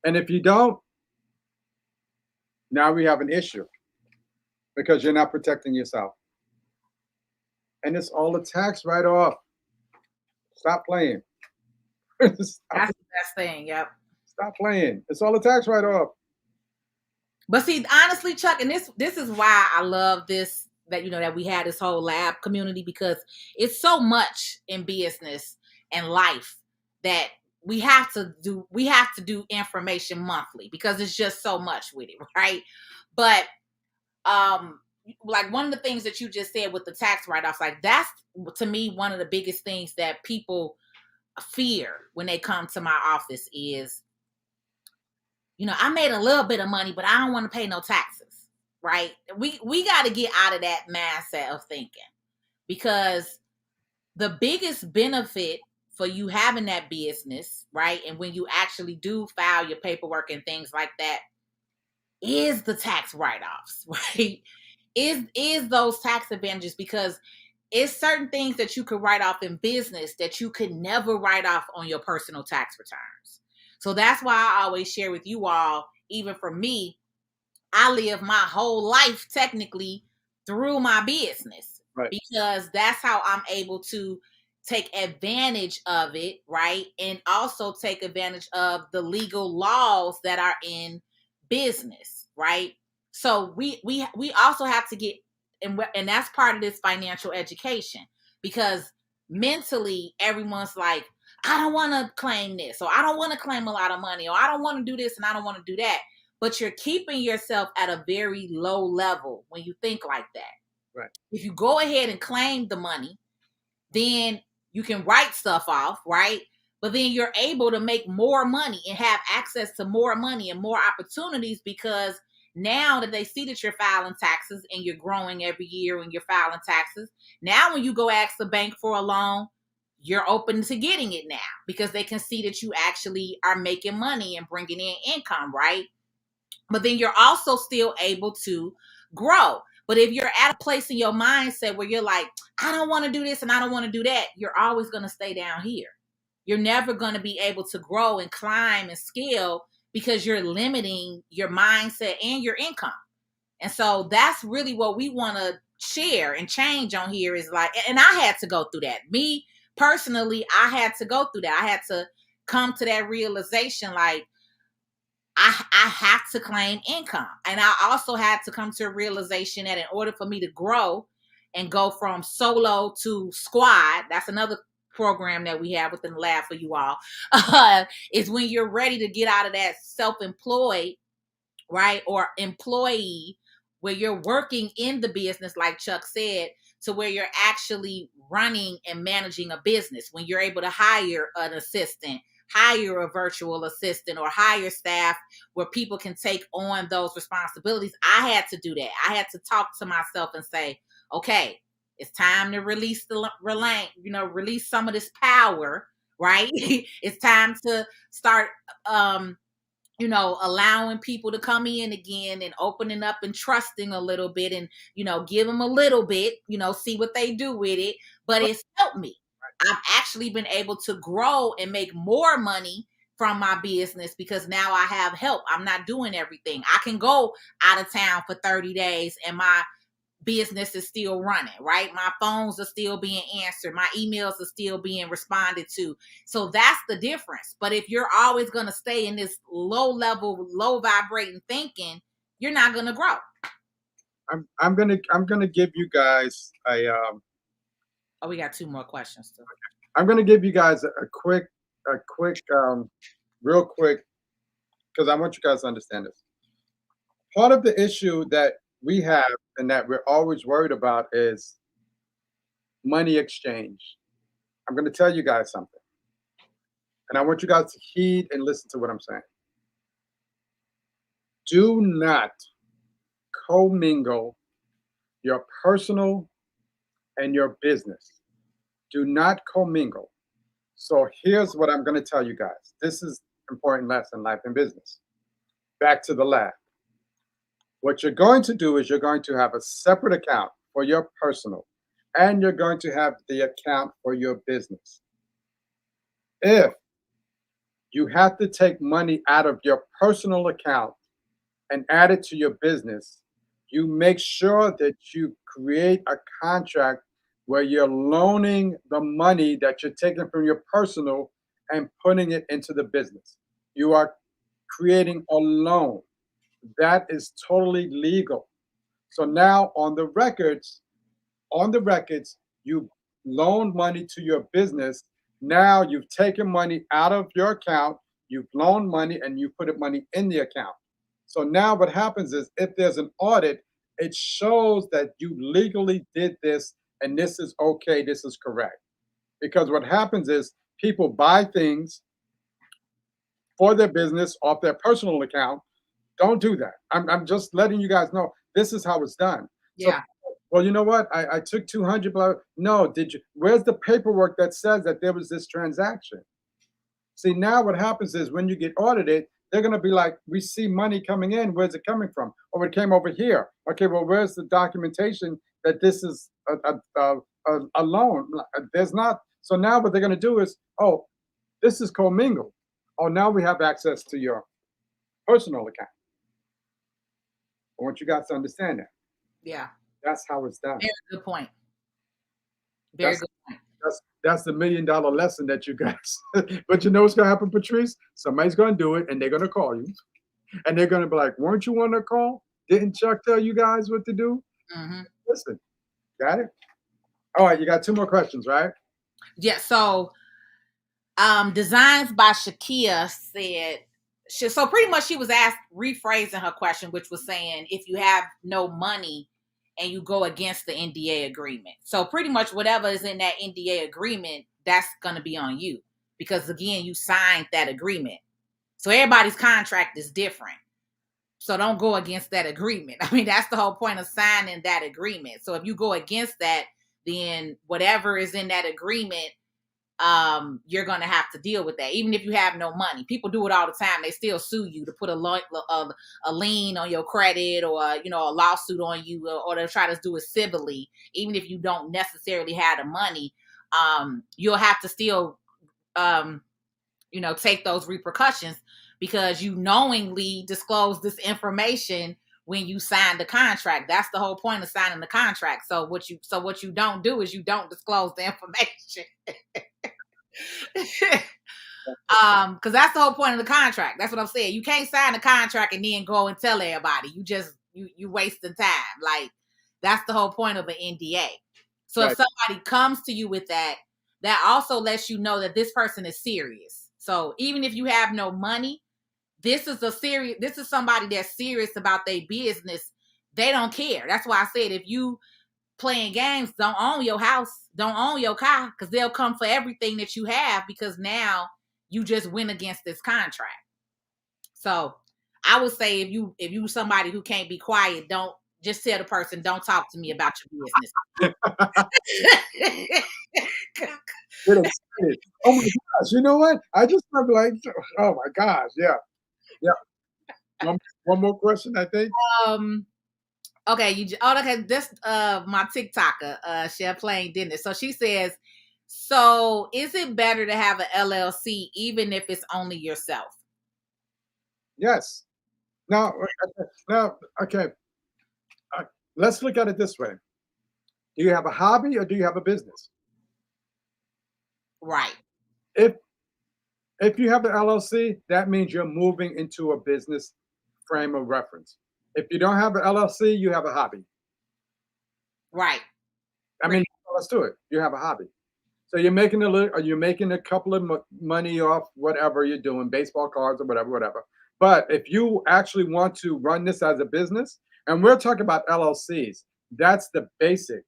And if you don't, now we have an issue, because you're not protecting yourself. And it's all a tax write-off. Stop playing. That's the best thing. Yep. Stop playing. It's all a tax write-off. But see, honestly, Chuck, and this is why I love this, that we had this whole lab community, because it's so much in business and life that we have to do information monthly, because it's just so much with it, right? But like one of the things that you just said with the tax write-offs, like that's, to me, one of the biggest things that people fear when they come to my office is, I made a little bit of money, but I don't want to pay no taxes, right? We got to get out of that mindset of thinking, because the biggest benefit for you having that business, right, and when you actually do file your paperwork and things like that, is the tax write-offs, right? Is those tax advantages, because it's certain things that you could write off in business that you could never write off on your personal tax returns. So that's why I always share with you all, even for me, I live my whole life technically through my business, right, because that's how I'm able to take advantage of it, right? And also take advantage of the legal laws that are in business, right? So we also have to get, and that's part of this financial education, because mentally everyone's like, I don't want to claim this, or I don't want to claim a lot of money, or I don't want to do this and I don't want to do that. But you're keeping yourself at a very low level when you think like that. right. If you go ahead and claim the money, then you can write stuff off, right? But then you're able to make more money and have access to more money and more opportunities, because now that they see that you're filing taxes and you're growing every year and you're filing taxes, now when you go ask the bank for a loan, you're open to getting it now, because they can see that you actually are making money and bringing in income, right? But then you're also still able to grow. But if you're at a place in your mindset where you're like, I don't want to do this and I don't want to do that, you're always going to stay down here. You're never going to be able to grow and climb and scale, because you're limiting your mindset and your income. And so that's really what we want to share and change on here, is like, and I had to go through that. Me personally, I had to go through that. I had to come to that realization, like, I have to claim income. And I also had to come to a realization that in order for me to grow and go from solo to squad, that's another program that we have within the lab for you all, is when you're ready to get out of that self-employed, right, or employee, where you're working in the business, like Chuck said, to where you're actually running and managing a business, when you're able to hire an assistant, hire a virtual assistant, or hire staff where people can take on those responsibilities. I had to do that. I had to talk to myself and say, okay, it's time to release release some of this power, right? It's time to start allowing people to come in again and opening up and trusting a little bit, and, give them a little bit, see what they do with it. But it's helped me. I've actually been able to grow and make more money from my business because now I have help. I'm not doing everything. I can go out of town for 30 days and my business is still running, right? My phones are still being answered. My emails are still being responded to. So that's the difference. But if you're always going to stay in this low level, low vibrating thinking, you're not going to grow. I'm gonna give you guys a Oh, we got two more questions too. I'm gonna give you guys a quick real quick, because I want you guys to understand this. Part of the issue that we have and that we're always worried about is money exchange. I'm going to tell you guys something, and I want you guys to heed and listen to what I'm saying. Do not commingle your personal and your business. Do not commingle. So here's what I'm going to tell you guys. This is an important lesson in life and business. Back to the lab. What you're going to do is you're going to have a separate account for your personal, and you're going to have the account for your business. If you have to take money out of your personal account and add it to your business, you make sure that you create a contract where you're loaning the money that you're taking from your personal and putting it into the business. You are creating a loan. That is totally legal. So now on the records, you loaned money to your business. Now you've taken money out of your account, you've loaned money, and you put money in the account. So now what happens is if there's an audit, it shows that you legally did this and this is okay, this is correct. Because what happens is people buy things for their business off their personal account. Don't do that. I'm just letting you guys know this is how it's done. Yeah. So, well, you know what? I took 200. Blah. No, did you? Where's the paperwork that says that there was this transaction? See, now what happens is when you get audited, they're going to be like, we see money coming in. Where's it coming from? Oh, it came over here. Okay, well, where's the documentation that this is a loan? There's not. So now what they're going to do is, oh, this is commingled. Oh, now we have access to your personal account. I want you guys to understand that. Yeah. That's how it's done. Very good point. Very good point. That's the $1 million lesson that you guys. But you know what's going to happen, Patrice? Somebody's going to do it, and they're going to call you, and they're going to be like, "Weren't you on the call? Didn't Chuck tell you guys what to do?" Mm-hmm. Listen, got it. All right, you got two more questions, right? Yeah. So, Designs by Shakia said. So pretty much she was rephrasing her question, which was saying if you have no money and you go against the NDA agreement. So pretty much whatever is in that NDA agreement, that's going to be on you because again, you signed that agreement. So everybody's contract is different. So don't go against that agreement. I mean, that's the whole point of signing that agreement. So if you go against that, then whatever is in that agreement, you're going to have to deal with that. Even if you have no money, people do it all the time. They still sue you to put a lien on your credit or, a lawsuit on you, or they'll try to do it civilly. Even if you don't necessarily have the money, you'll have to still, take those repercussions because you knowingly disclose this information when you sign the contract. That's the whole point of signing the contract. So what you don't do is you don't disclose the information. Because that's the whole point of the contract. That's what I'm saying. You can't sign a contract and then go and tell everybody. You wasting time. Like, that's the whole point of an NDA. So if somebody comes to you with that, that also lets you know that this person is serious. So even if you have no money, this is somebody that's serious about their business. They don't care. That's why I said, if you playing games, don't own your house, don't own your car, because they'll come for everything that you have, because now you just went against this contract. So I would say, if you somebody who can't be quiet, don't just tell the person, don't talk to me about your business. Get excited. Oh my gosh, you know what? I just remember, like, oh my gosh, yeah. One more question, I think. Okay, this my TikToker, Chaplain Dennis. So she says, so is it better to have an LLC even if it's only yourself? Yes. Now, okay. Let's look at it this way. Do you have a hobby or do you have a business? Right. If you have the LLC, that means you're moving into a business frame of reference. If you don't have an LLC, you have a hobby. Right. I mean, let's do it. You have a hobby. So you're making a couple of money off whatever you're doing, baseball cards or whatever. But if you actually want to run this as a business, and we're talking about LLCs, that's the basic.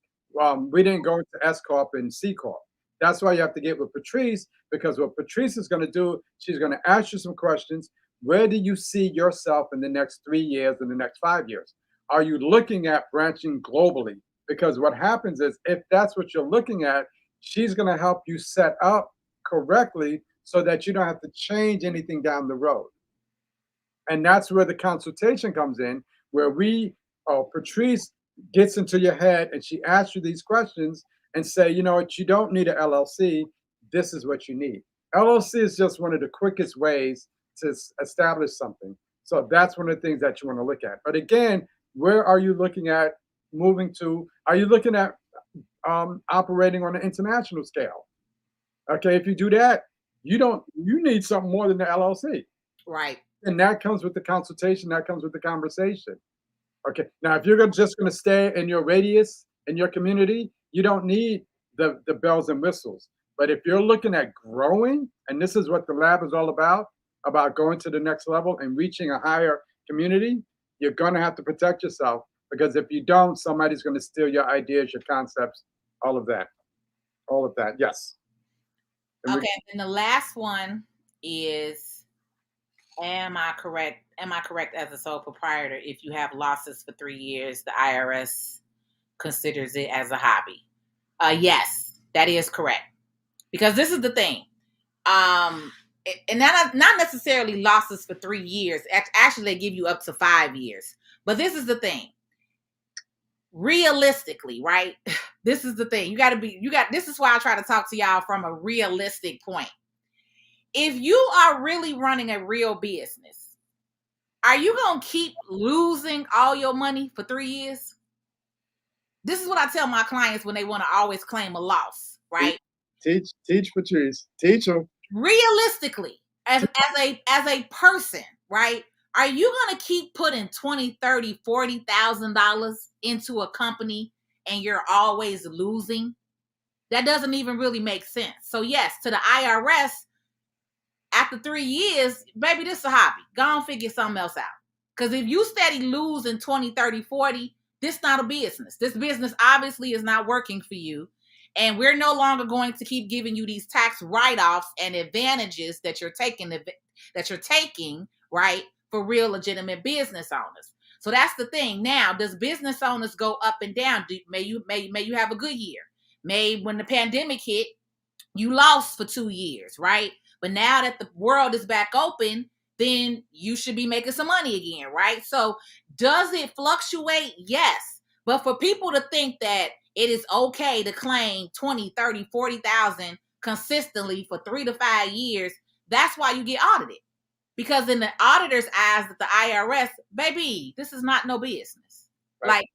We didn't go into S Corp and C Corp. That's why you have to get with Patrice, because what Patrice is going to do, she's going to ask you some questions. Where do you see yourself in the next 3 years, in the next 5 years? Are you looking at branching globally? Because what happens is, if that's what you're looking at, she's going to help you set up correctly so that you don't have to change anything down the road. And that's where the consultation comes in, where Patrice gets into your head and she asks you these questions and say, you know what, you don't need an LLC. This is what you need. LLC is just one of the quickest ways to establish something. So that's one of the things that you want to look at. But again, where are you looking at moving to? Are you looking at operating on an international scale? Okay, if you do that, you need something more than the LLC. Right. And that comes with the consultation, that comes with the conversation. Okay, now if you're just going to stay in your radius, in your community, you don't need the bells and whistles. But if you're looking at growing, and this is what the lab is all about going to the next level and reaching a higher community, you're going to have to protect yourself, because if you don't, somebody's going to steal your ideas, your concepts, all of that. Yes. Okay, and the last one is, am I correct as a sole proprietor, if you have losses for 3 years, the IRS considers it as a hobby? Yes, that is correct. Because this is the thing. And not necessarily losses for 3 years. Actually, they give you up to 5 years. But this is the thing. Realistically, right? This is the thing. This is why I try to talk to y'all from a realistic point. If you are really running a real business, are you going to keep losing all your money for 3 years? This is what I tell my clients when they want to always claim a loss, right? Teach Patrice. Teach them. Realistically, as a person, right? Are you going to keep putting $20,000, $30,000, $40,000 into a company and you're always losing? That doesn't even really make sense. So yes, to the IRS, after 3 years, baby, this is a hobby. Go on, figure something else out. Because if you steady losing 20, 30, 40, this is not a business. This business obviously is not working for you. And we're no longer going to keep giving you these tax write-offs and advantages that you're taking, right, for real legitimate business owners. So that's the thing. Now, does business owners go up and down? May you have a good year. May, when the pandemic hit, you lost for 2 years, right? But now that the world is back open, then you should be making some money again, right? So does it fluctuate? Yes. But for people to think that it is okay to claim 20, 30, 40,000 consistently for 3 to 5 years, that's why you get audited. Because in the auditor's eyes, the IRS, baby, this is not no business. Right.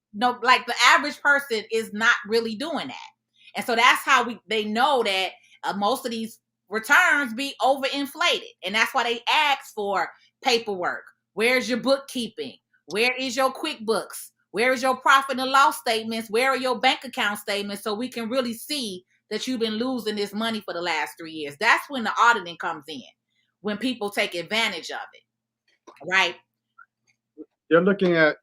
Like the average person is not really doing that. And so that's how they know that most of these returns be overinflated. And that's why they ask for paperwork. Where's your bookkeeping? Where is your QuickBooks? Where is your profit and loss statements? Where are your bank account statements? So we can really see that you've been losing this money for the last 3 years. That's when the auditing comes in, when people take advantage of it, right? You're looking at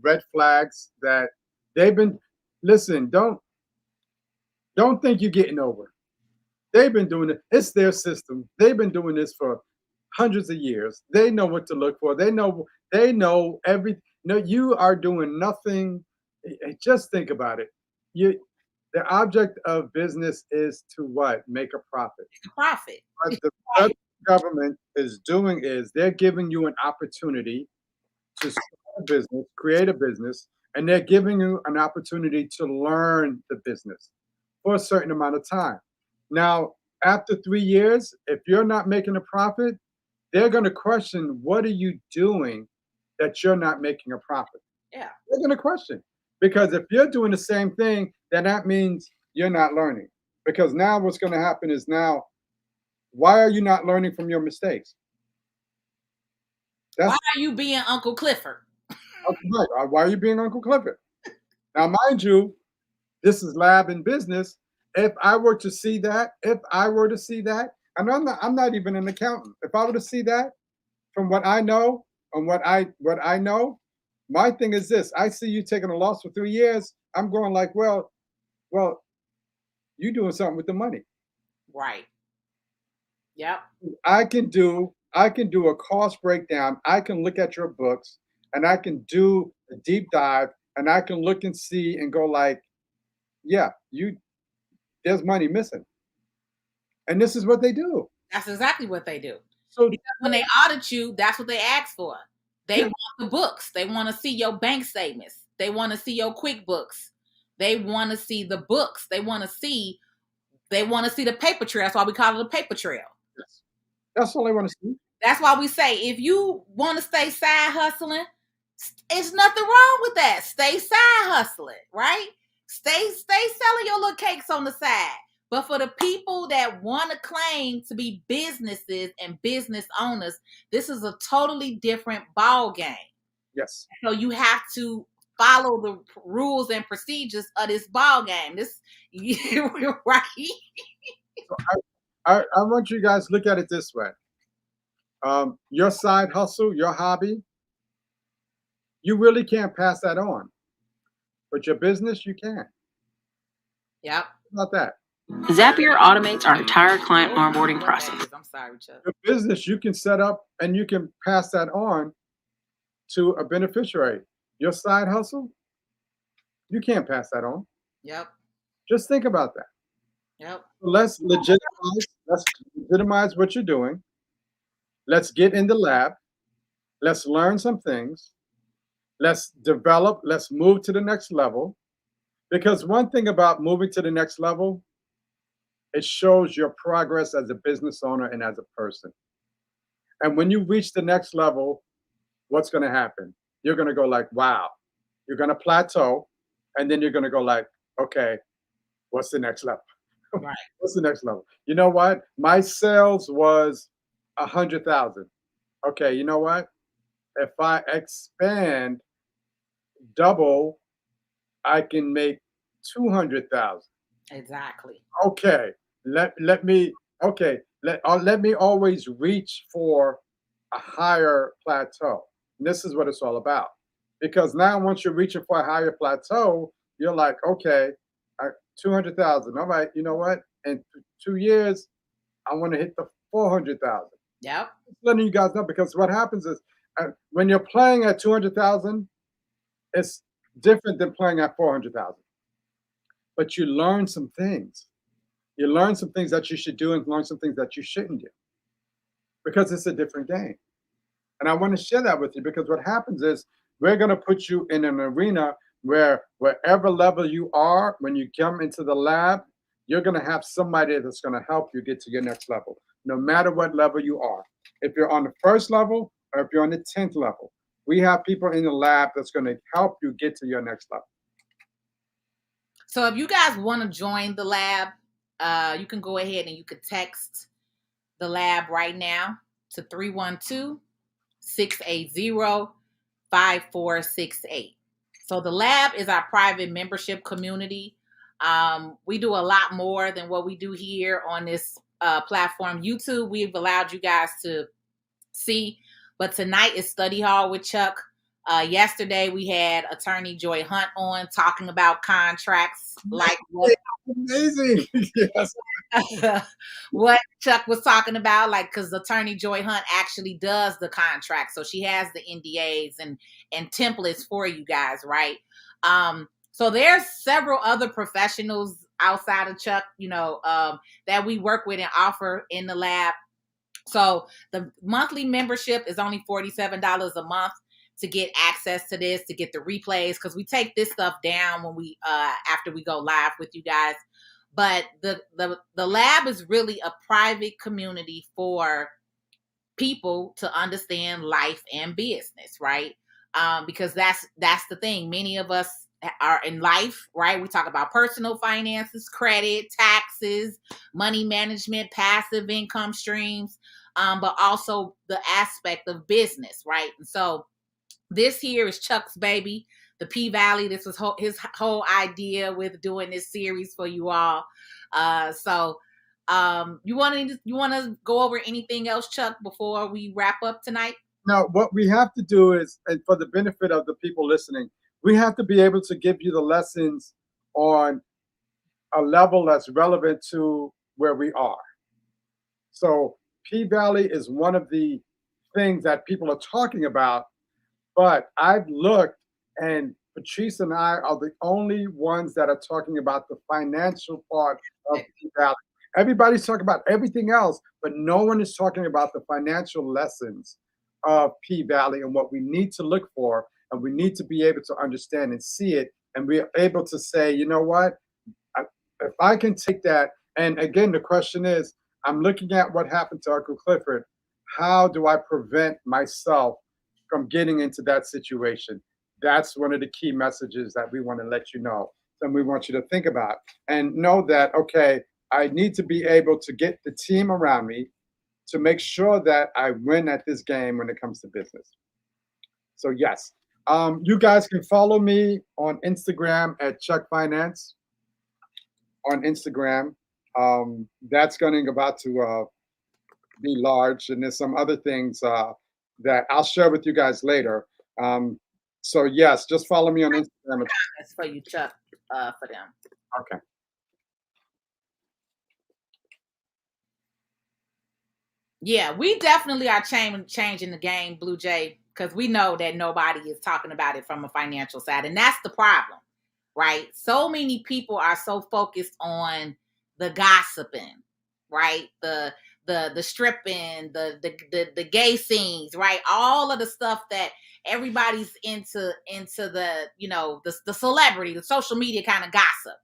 red flags that they've been. Listen, don't think you're getting over. They've been doing it. It's their system. They've been doing this for hundreds of years. They know what to look for. They know every. No, you are doing nothing. Just think about it. The object of business is to what? Make a profit. Profit. What the federal government is doing is they're giving you an opportunity to start a business, create a business, and they're giving you an opportunity to learn the business for a certain amount of time. Now, after 3 years, if you're not making a profit, they're going to question, what are you doing that you're not making a profit? Yeah. They're going to question. Because if you're doing the same thing, then that means you're not learning. Because now what's going to happen is now, why are you not learning from your mistakes? Why are you being Uncle Clifford? Right. Why are you being Uncle Clifford? Now, mind you, this is lab and business. If I were to see that, and I'm not even an accountant. If I were to see that from what I know and what I know, my thing is this: I see you taking a loss for 3 years. I'm going like, well, you doing something with the money. Right. Yep. I can do a cost breakdown. I can look at your books and I can do a deep dive and I can look and see and go like, yeah, there's money missing. And this is what they do. That's exactly what they do. So because when they audit you, that's what they ask for. They want the books. They want to see your bank statements. They want to see your QuickBooks. They want to see the books. They want to see the paper trail. That's why we call it a paper trail. Yes. That's all they want to see. That's why we say, if you want to stay side hustling, it's nothing wrong with that. Stay side hustling, right? Stay selling your little cakes on the side. But for the people that want to claim to be businesses and business owners, this is a totally different ball game. Yes. So you have to follow the rules and procedures of this ball game. Right? So I want you guys to look at it this way. Your side hustle, your hobby, you really can't pass that on. But your business, you can. Yep. How about that? Zapier automates our entire client onboarding process. I'm sorry, Chuck. Your business, you can set up and you can pass that on to a beneficiary. Your side hustle, you can't pass that on. Yep. Just think about that. Yep. Let's legitimize what you're doing. Let's get in the lab. Let's learn some things. Let's develop. Let's move to the next level. Because one thing about moving to the next level, it shows your progress as a business owner and as a person. And when you reach the next level, what's going to happen? You're going to go like, wow. You're going to plateau. And then you're going to go like, okay, what's the next level? Right. What's the next level? You know what? My sales was 100,000. Okay, you know what? If I expand double, I can make 200,000. Exactly. Okay. Let me always reach for a higher plateau. And this is what it's all about. Because now once you're reaching for a higher plateau, you're like, okay, 200,000. All right, you know what? In 2 years, I want to hit the 400,000. Yep. Just letting you guys know, because what happens is when you're playing at 200,000, it's different than playing at 400,000. But you learn some things. You learn some things that you should do and learn some things that you shouldn't do, because it's a different game. And I want to share that with you, because what happens is we're going to put you in an arena where wherever level you are, when you come into the lab, you're going to have somebody that's going to help you get to your next level, no matter what level you are. If you're on the first level or if you're on the 10th level, we have people in the lab that's going to help you get to your next level. So if you guys want to join the lab, you can go ahead and you could text the lab right now to 312-680-5468. So the lab is our private membership community. We do a lot more than what we do here on this platform. YouTube, we've allowed you guys to see, but tonight is study hall with Chuck. Yesterday we had attorney Joy Hunt on talking about contracts, like what Amazing. Yes. what Chuck was talking about, like, because attorney Joy Hunt actually does the contract, so she has the NDAs and templates for you guys, right? So there's several other professionals outside of Chuck, that we work with and offer in the lab. So the monthly membership is only $47 a month to get access to this, to get the replays, because we take this stuff down when we after we go live with you guys. But the lab is really a private community for people to understand life and business, right? Because that's the thing. Many of us are in life, right? We talk about personal finances, credit, taxes, money management, passive income streams, but also the aspect of business, right? And so this here is Chuck's baby, the PValley. This was his whole idea with doing this series for you all. You want to go over anything else, Chuck, before we wrap up tonight? Now, what we have to do is, and for the benefit of the people listening, we have to be able to give you the lessons on a level that's relevant to where we are. So PValley is one of the things that people are talking about, but I've looked, and Patrice and I are the only ones that are talking about the financial part of PValley. Everybody's talking about everything else, but no one is talking about the financial lessons of PValley and what we need to look for, and we need to be able to understand and see it, and we're able to say, you know what, if I can take that, and again, the question is, I'm looking at what happened to Uncle Clifford. How do I prevent myself from getting into that situation? That's one of the key messages that we want to let you know, and we want you to think about and know that, okay, I need to be able to get the team around me to make sure that I win at this game when it comes to business. So yes, you guys can follow me on Instagram at Chuck Finance on Instagram. That's going about to be large, and there's some other things that I'll share with you guys later. So yes, just follow me on Instagram. That's for you, Chuck, for them. Okay. Yeah, we definitely are changing the game, Blue Jay, because we know that nobody is talking about it from a financial side, and that's the problem, right? So many people are so focused on the gossiping, right? The stripping, the gay scenes, right? All of the stuff that everybody's into the the celebrity, the social media kind of gossip,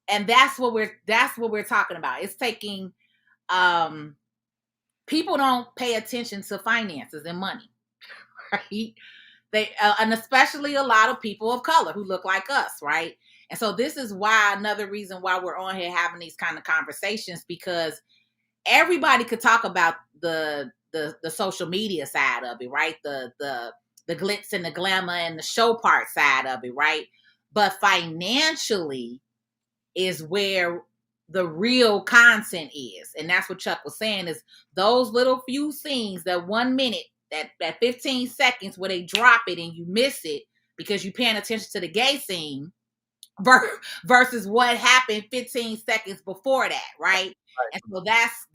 and that's what we're talking about. It's taking people don't pay attention to finances and money, right? And especially a lot of people of color who look like us, right? And so this is why, another reason why we're on here having these kind of conversations, because everybody could talk about the social media side of it, right? The glitz and the glamour and the show part side of it, right? But financially is where the real content is. And that's what Chuck was saying, is those little few scenes, that 1 minute, that 15 seconds where they drop it and you miss it because you're paying attention to the gay scene versus what happened 15 seconds before that, right? And so that's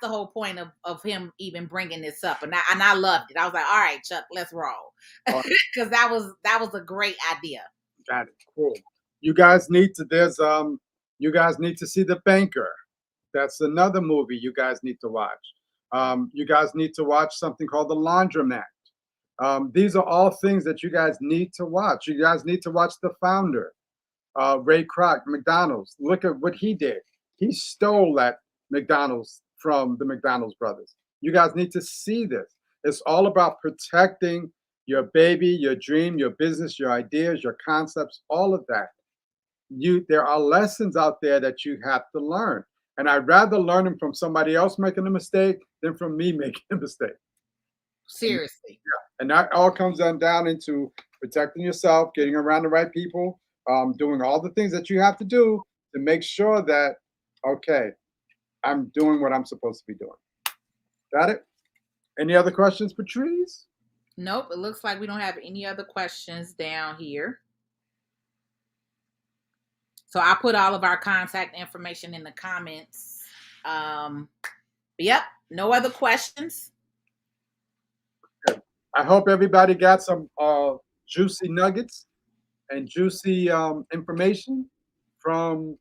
the whole point of him even bringing this up. And I loved it. I was like, all right, Chuck, let's roll. Because that was a great idea. Got it. Cool. You guys need to you guys need to see The Banker. That's another movie you guys need to watch. You guys need to watch something called The Laundromat. These are all things that you guys need to watch. You guys need to watch The Founder, Ray Kroc, McDonald's. Look at what he did. He stole that McDonald's from the McDonald's brothers. You guys need to see this. It's all about protecting your baby, your dream, your business, your ideas, your concepts, all of that. there are lessons out there that you have to learn. And I'd rather learn them from somebody else making a mistake than from me making a mistake. Seriously. And that all comes down into protecting yourself, getting around the right people, doing all the things that you have to do to make sure that, okay, I'm doing what I'm supposed to be doing. Got it? Any other questions, Patrice? Nope. It looks like we don't have any other questions down here. So I put all of our contact information in the comments. Yep. No other questions. Good. I hope everybody got some juicy nuggets and juicy information from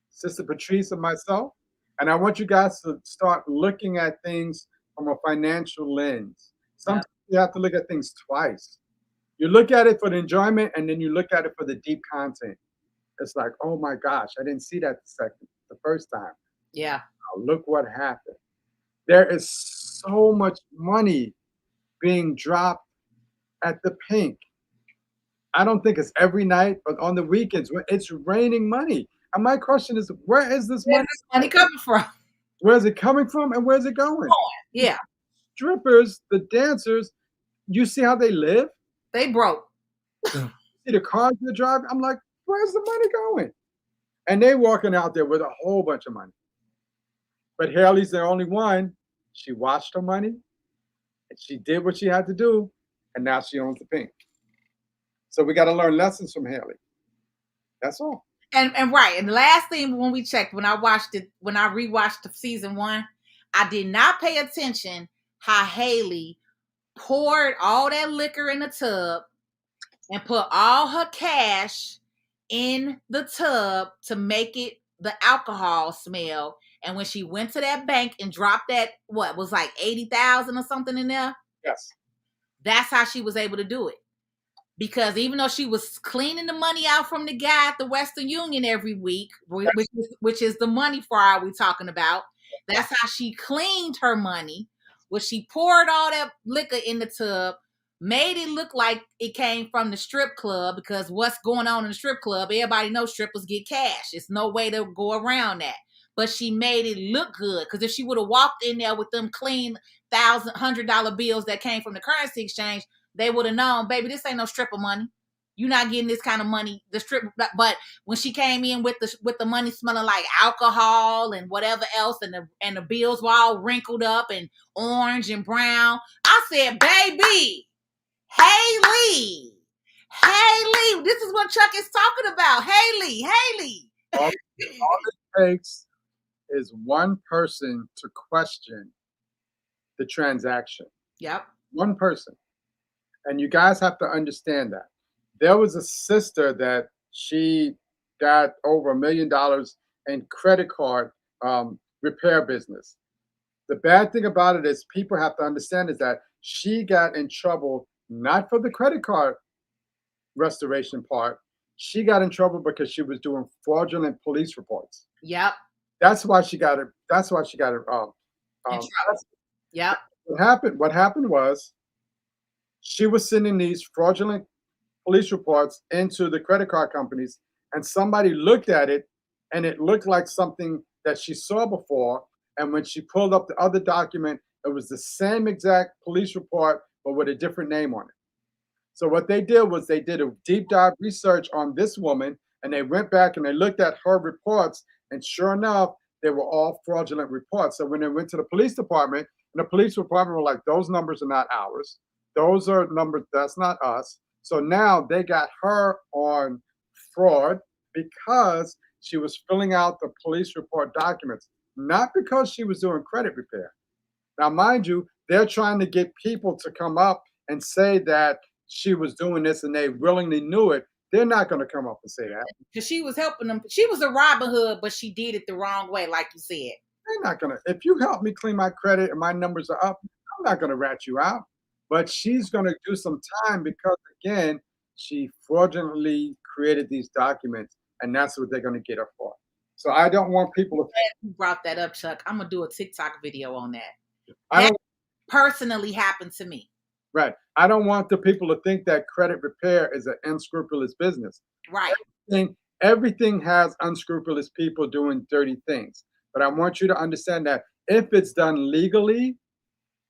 Sister Patrice and myself. And I want you guys to start looking at things from a financial lens. Sometimes you have to look at things twice. You look at it for the enjoyment, and then you look at it for the deep content. It's like, oh my gosh, I didn't see that the first time. Yeah. Oh, look what happened. There is so much money being dropped at the Pink. I don't think it's every night, but on the weekends when it's raining money. And my question is, where is this money coming from? Where's it coming from, and where's it going? Yeah. Strippers, the dancers, you see how they live? They broke. See the cars they drive? I'm like, where's the money going? And they walking out there with a whole bunch of money. But Haley's the only one. She watched her money, and she did what she had to do, and now she owns the Pink. So we got to learn lessons from Haley. That's all. And right. And the last thing when I rewatched the season 1, I did not pay attention how Haley poured all that liquor in the tub and put all her cash in the tub to make it the alcohol smell. And when she went to that bank and dropped that, what was like 80,000 or something in there? Yes. That's how she was able to do it. Because even though she was cleaning the money out from the guy at the Western Union every week, which is the money fraud we're talking about, that's how she cleaned her money. Was she poured all that liquor in the tub, made it look like it came from the strip club, because what's going on in the strip club, everybody knows strippers get cash. It's no way to go around that. But she made it look good, because if she would have walked in there with them clean $1,100 bills that came from the currency exchange, they would have known, baby, this ain't no stripper money. You're not getting this kind of money. The strip, but when she came in with the money smelling like alcohol and whatever else, and the bills were all wrinkled up and orange and brown, I said, baby, Haley, this is what Chuck is talking about. Haley. All it takes is one person to question the transaction. Yep. One person. And you guys have to understand that. There was a sister that she got over $1 million in credit card repair business. The bad thing about it is people have to understand is that she got in trouble not for the credit card restoration part. She got in trouble because she was doing fraudulent police reports. Yep. That's why she got it. That's why she got it. Yep. What happened was, she was sending these fraudulent police reports into the credit card companies, and somebody looked at it, and it looked like something that she saw before. And when she pulled up the other document, it was the same exact police report, but with a different name on it. So what they did was they did a deep dive research on this woman, and they went back and they looked at her reports, and sure enough, they were all fraudulent reports. So when they went to the police department, and the police department were like, those numbers are not ours. Those are numbers, that's not us. So now they got her on fraud because she was filling out the police report documents, not because she was doing credit repair. Now, mind you, they're trying to get people to come up and say that she was doing this and they willingly knew it. They're not going to come up and say that. Because she was helping them. She was a Robin Hood, but she did it the wrong way, like you said. They're not going to. If you help me clean my credit and my numbers are up, I'm not going to rat you out. But she's going to do some time because, again, she fraudulently created these documents, and that's what they're going to get her for. So I don't want people to. You brought that up, Chuck. I'm going to do a TikTok video on that. That personally happened to me. Right. I don't want the people to think that credit repair is an unscrupulous business. Right. Everything Everything has unscrupulous people doing dirty things. But I want you to understand that if it's done legally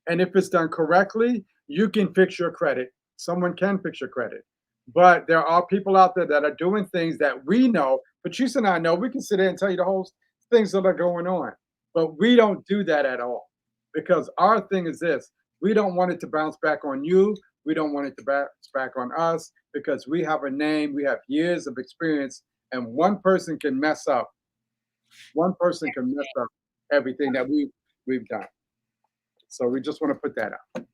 and if it's done correctly, you can fix your credit. Someone can fix your credit. But there are people out there that are doing things that we know, Patrice and I know. We can sit there and tell you the whole things that are going on. But we don't do that at all because our thing is this: we don't want it to bounce back on you. We don't want it to bounce back on us because we have a name, we have years of experience, and one person can mess up. One person can mess up everything that we've done. So we just want to put that out.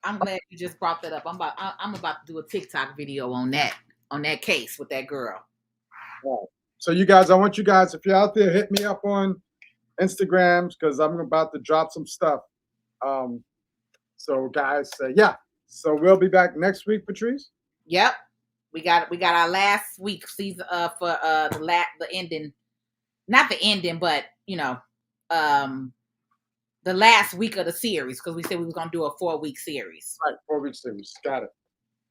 I'm glad you just brought that up. I'm about to do a TikTok video on that case with that girl. Right. So you guys, I want you guys, if you're out there, hit me up on Instagrams because I'm about to drop some stuff. So guys, yeah. So we'll be back next week, Patrice. Yep. We got our last week season for the ending. Not the ending, but the last week of the series because we said we were gonna do a 4-week series. Right, 4-week series. Got it.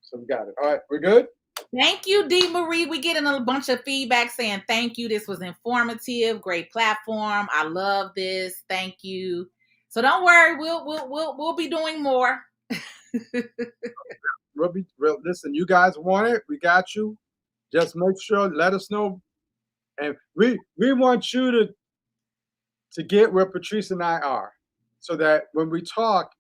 So we got it. All right, we're good. Thank you, D. Marie. We're getting a bunch of feedback saying thank you. This was informative, great platform. I love this. Thank you. So don't worry, we'll be doing more. Listen, you guys want it? We got you. Just make sure, let us know, and we want you to get where Patrice and I are, so that when we talk,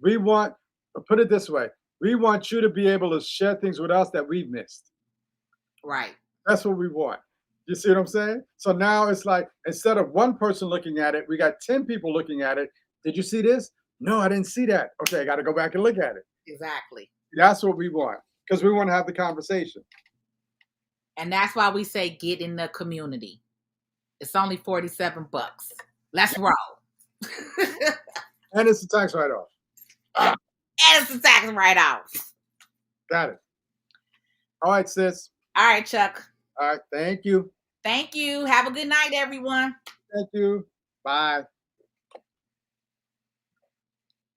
put it this way: we want you to be able to share things with us that we've missed. Right. That's what we want. You see what I'm saying? So now it's like instead of one person looking at it, we got 10 people looking at it. Did you see this? No, I didn't see that. Okay, I got to go back and look at it. Exactly. That's what we want because we want to have the conversation. And that's why we say get in the community. It's only $47. Let's roll. And it's a tax write-off. And it's a tax write-off. Got it. All right, sis. All right, Chuck. All right. Thank you. Thank you. Have a good night, everyone. Thank you. Bye.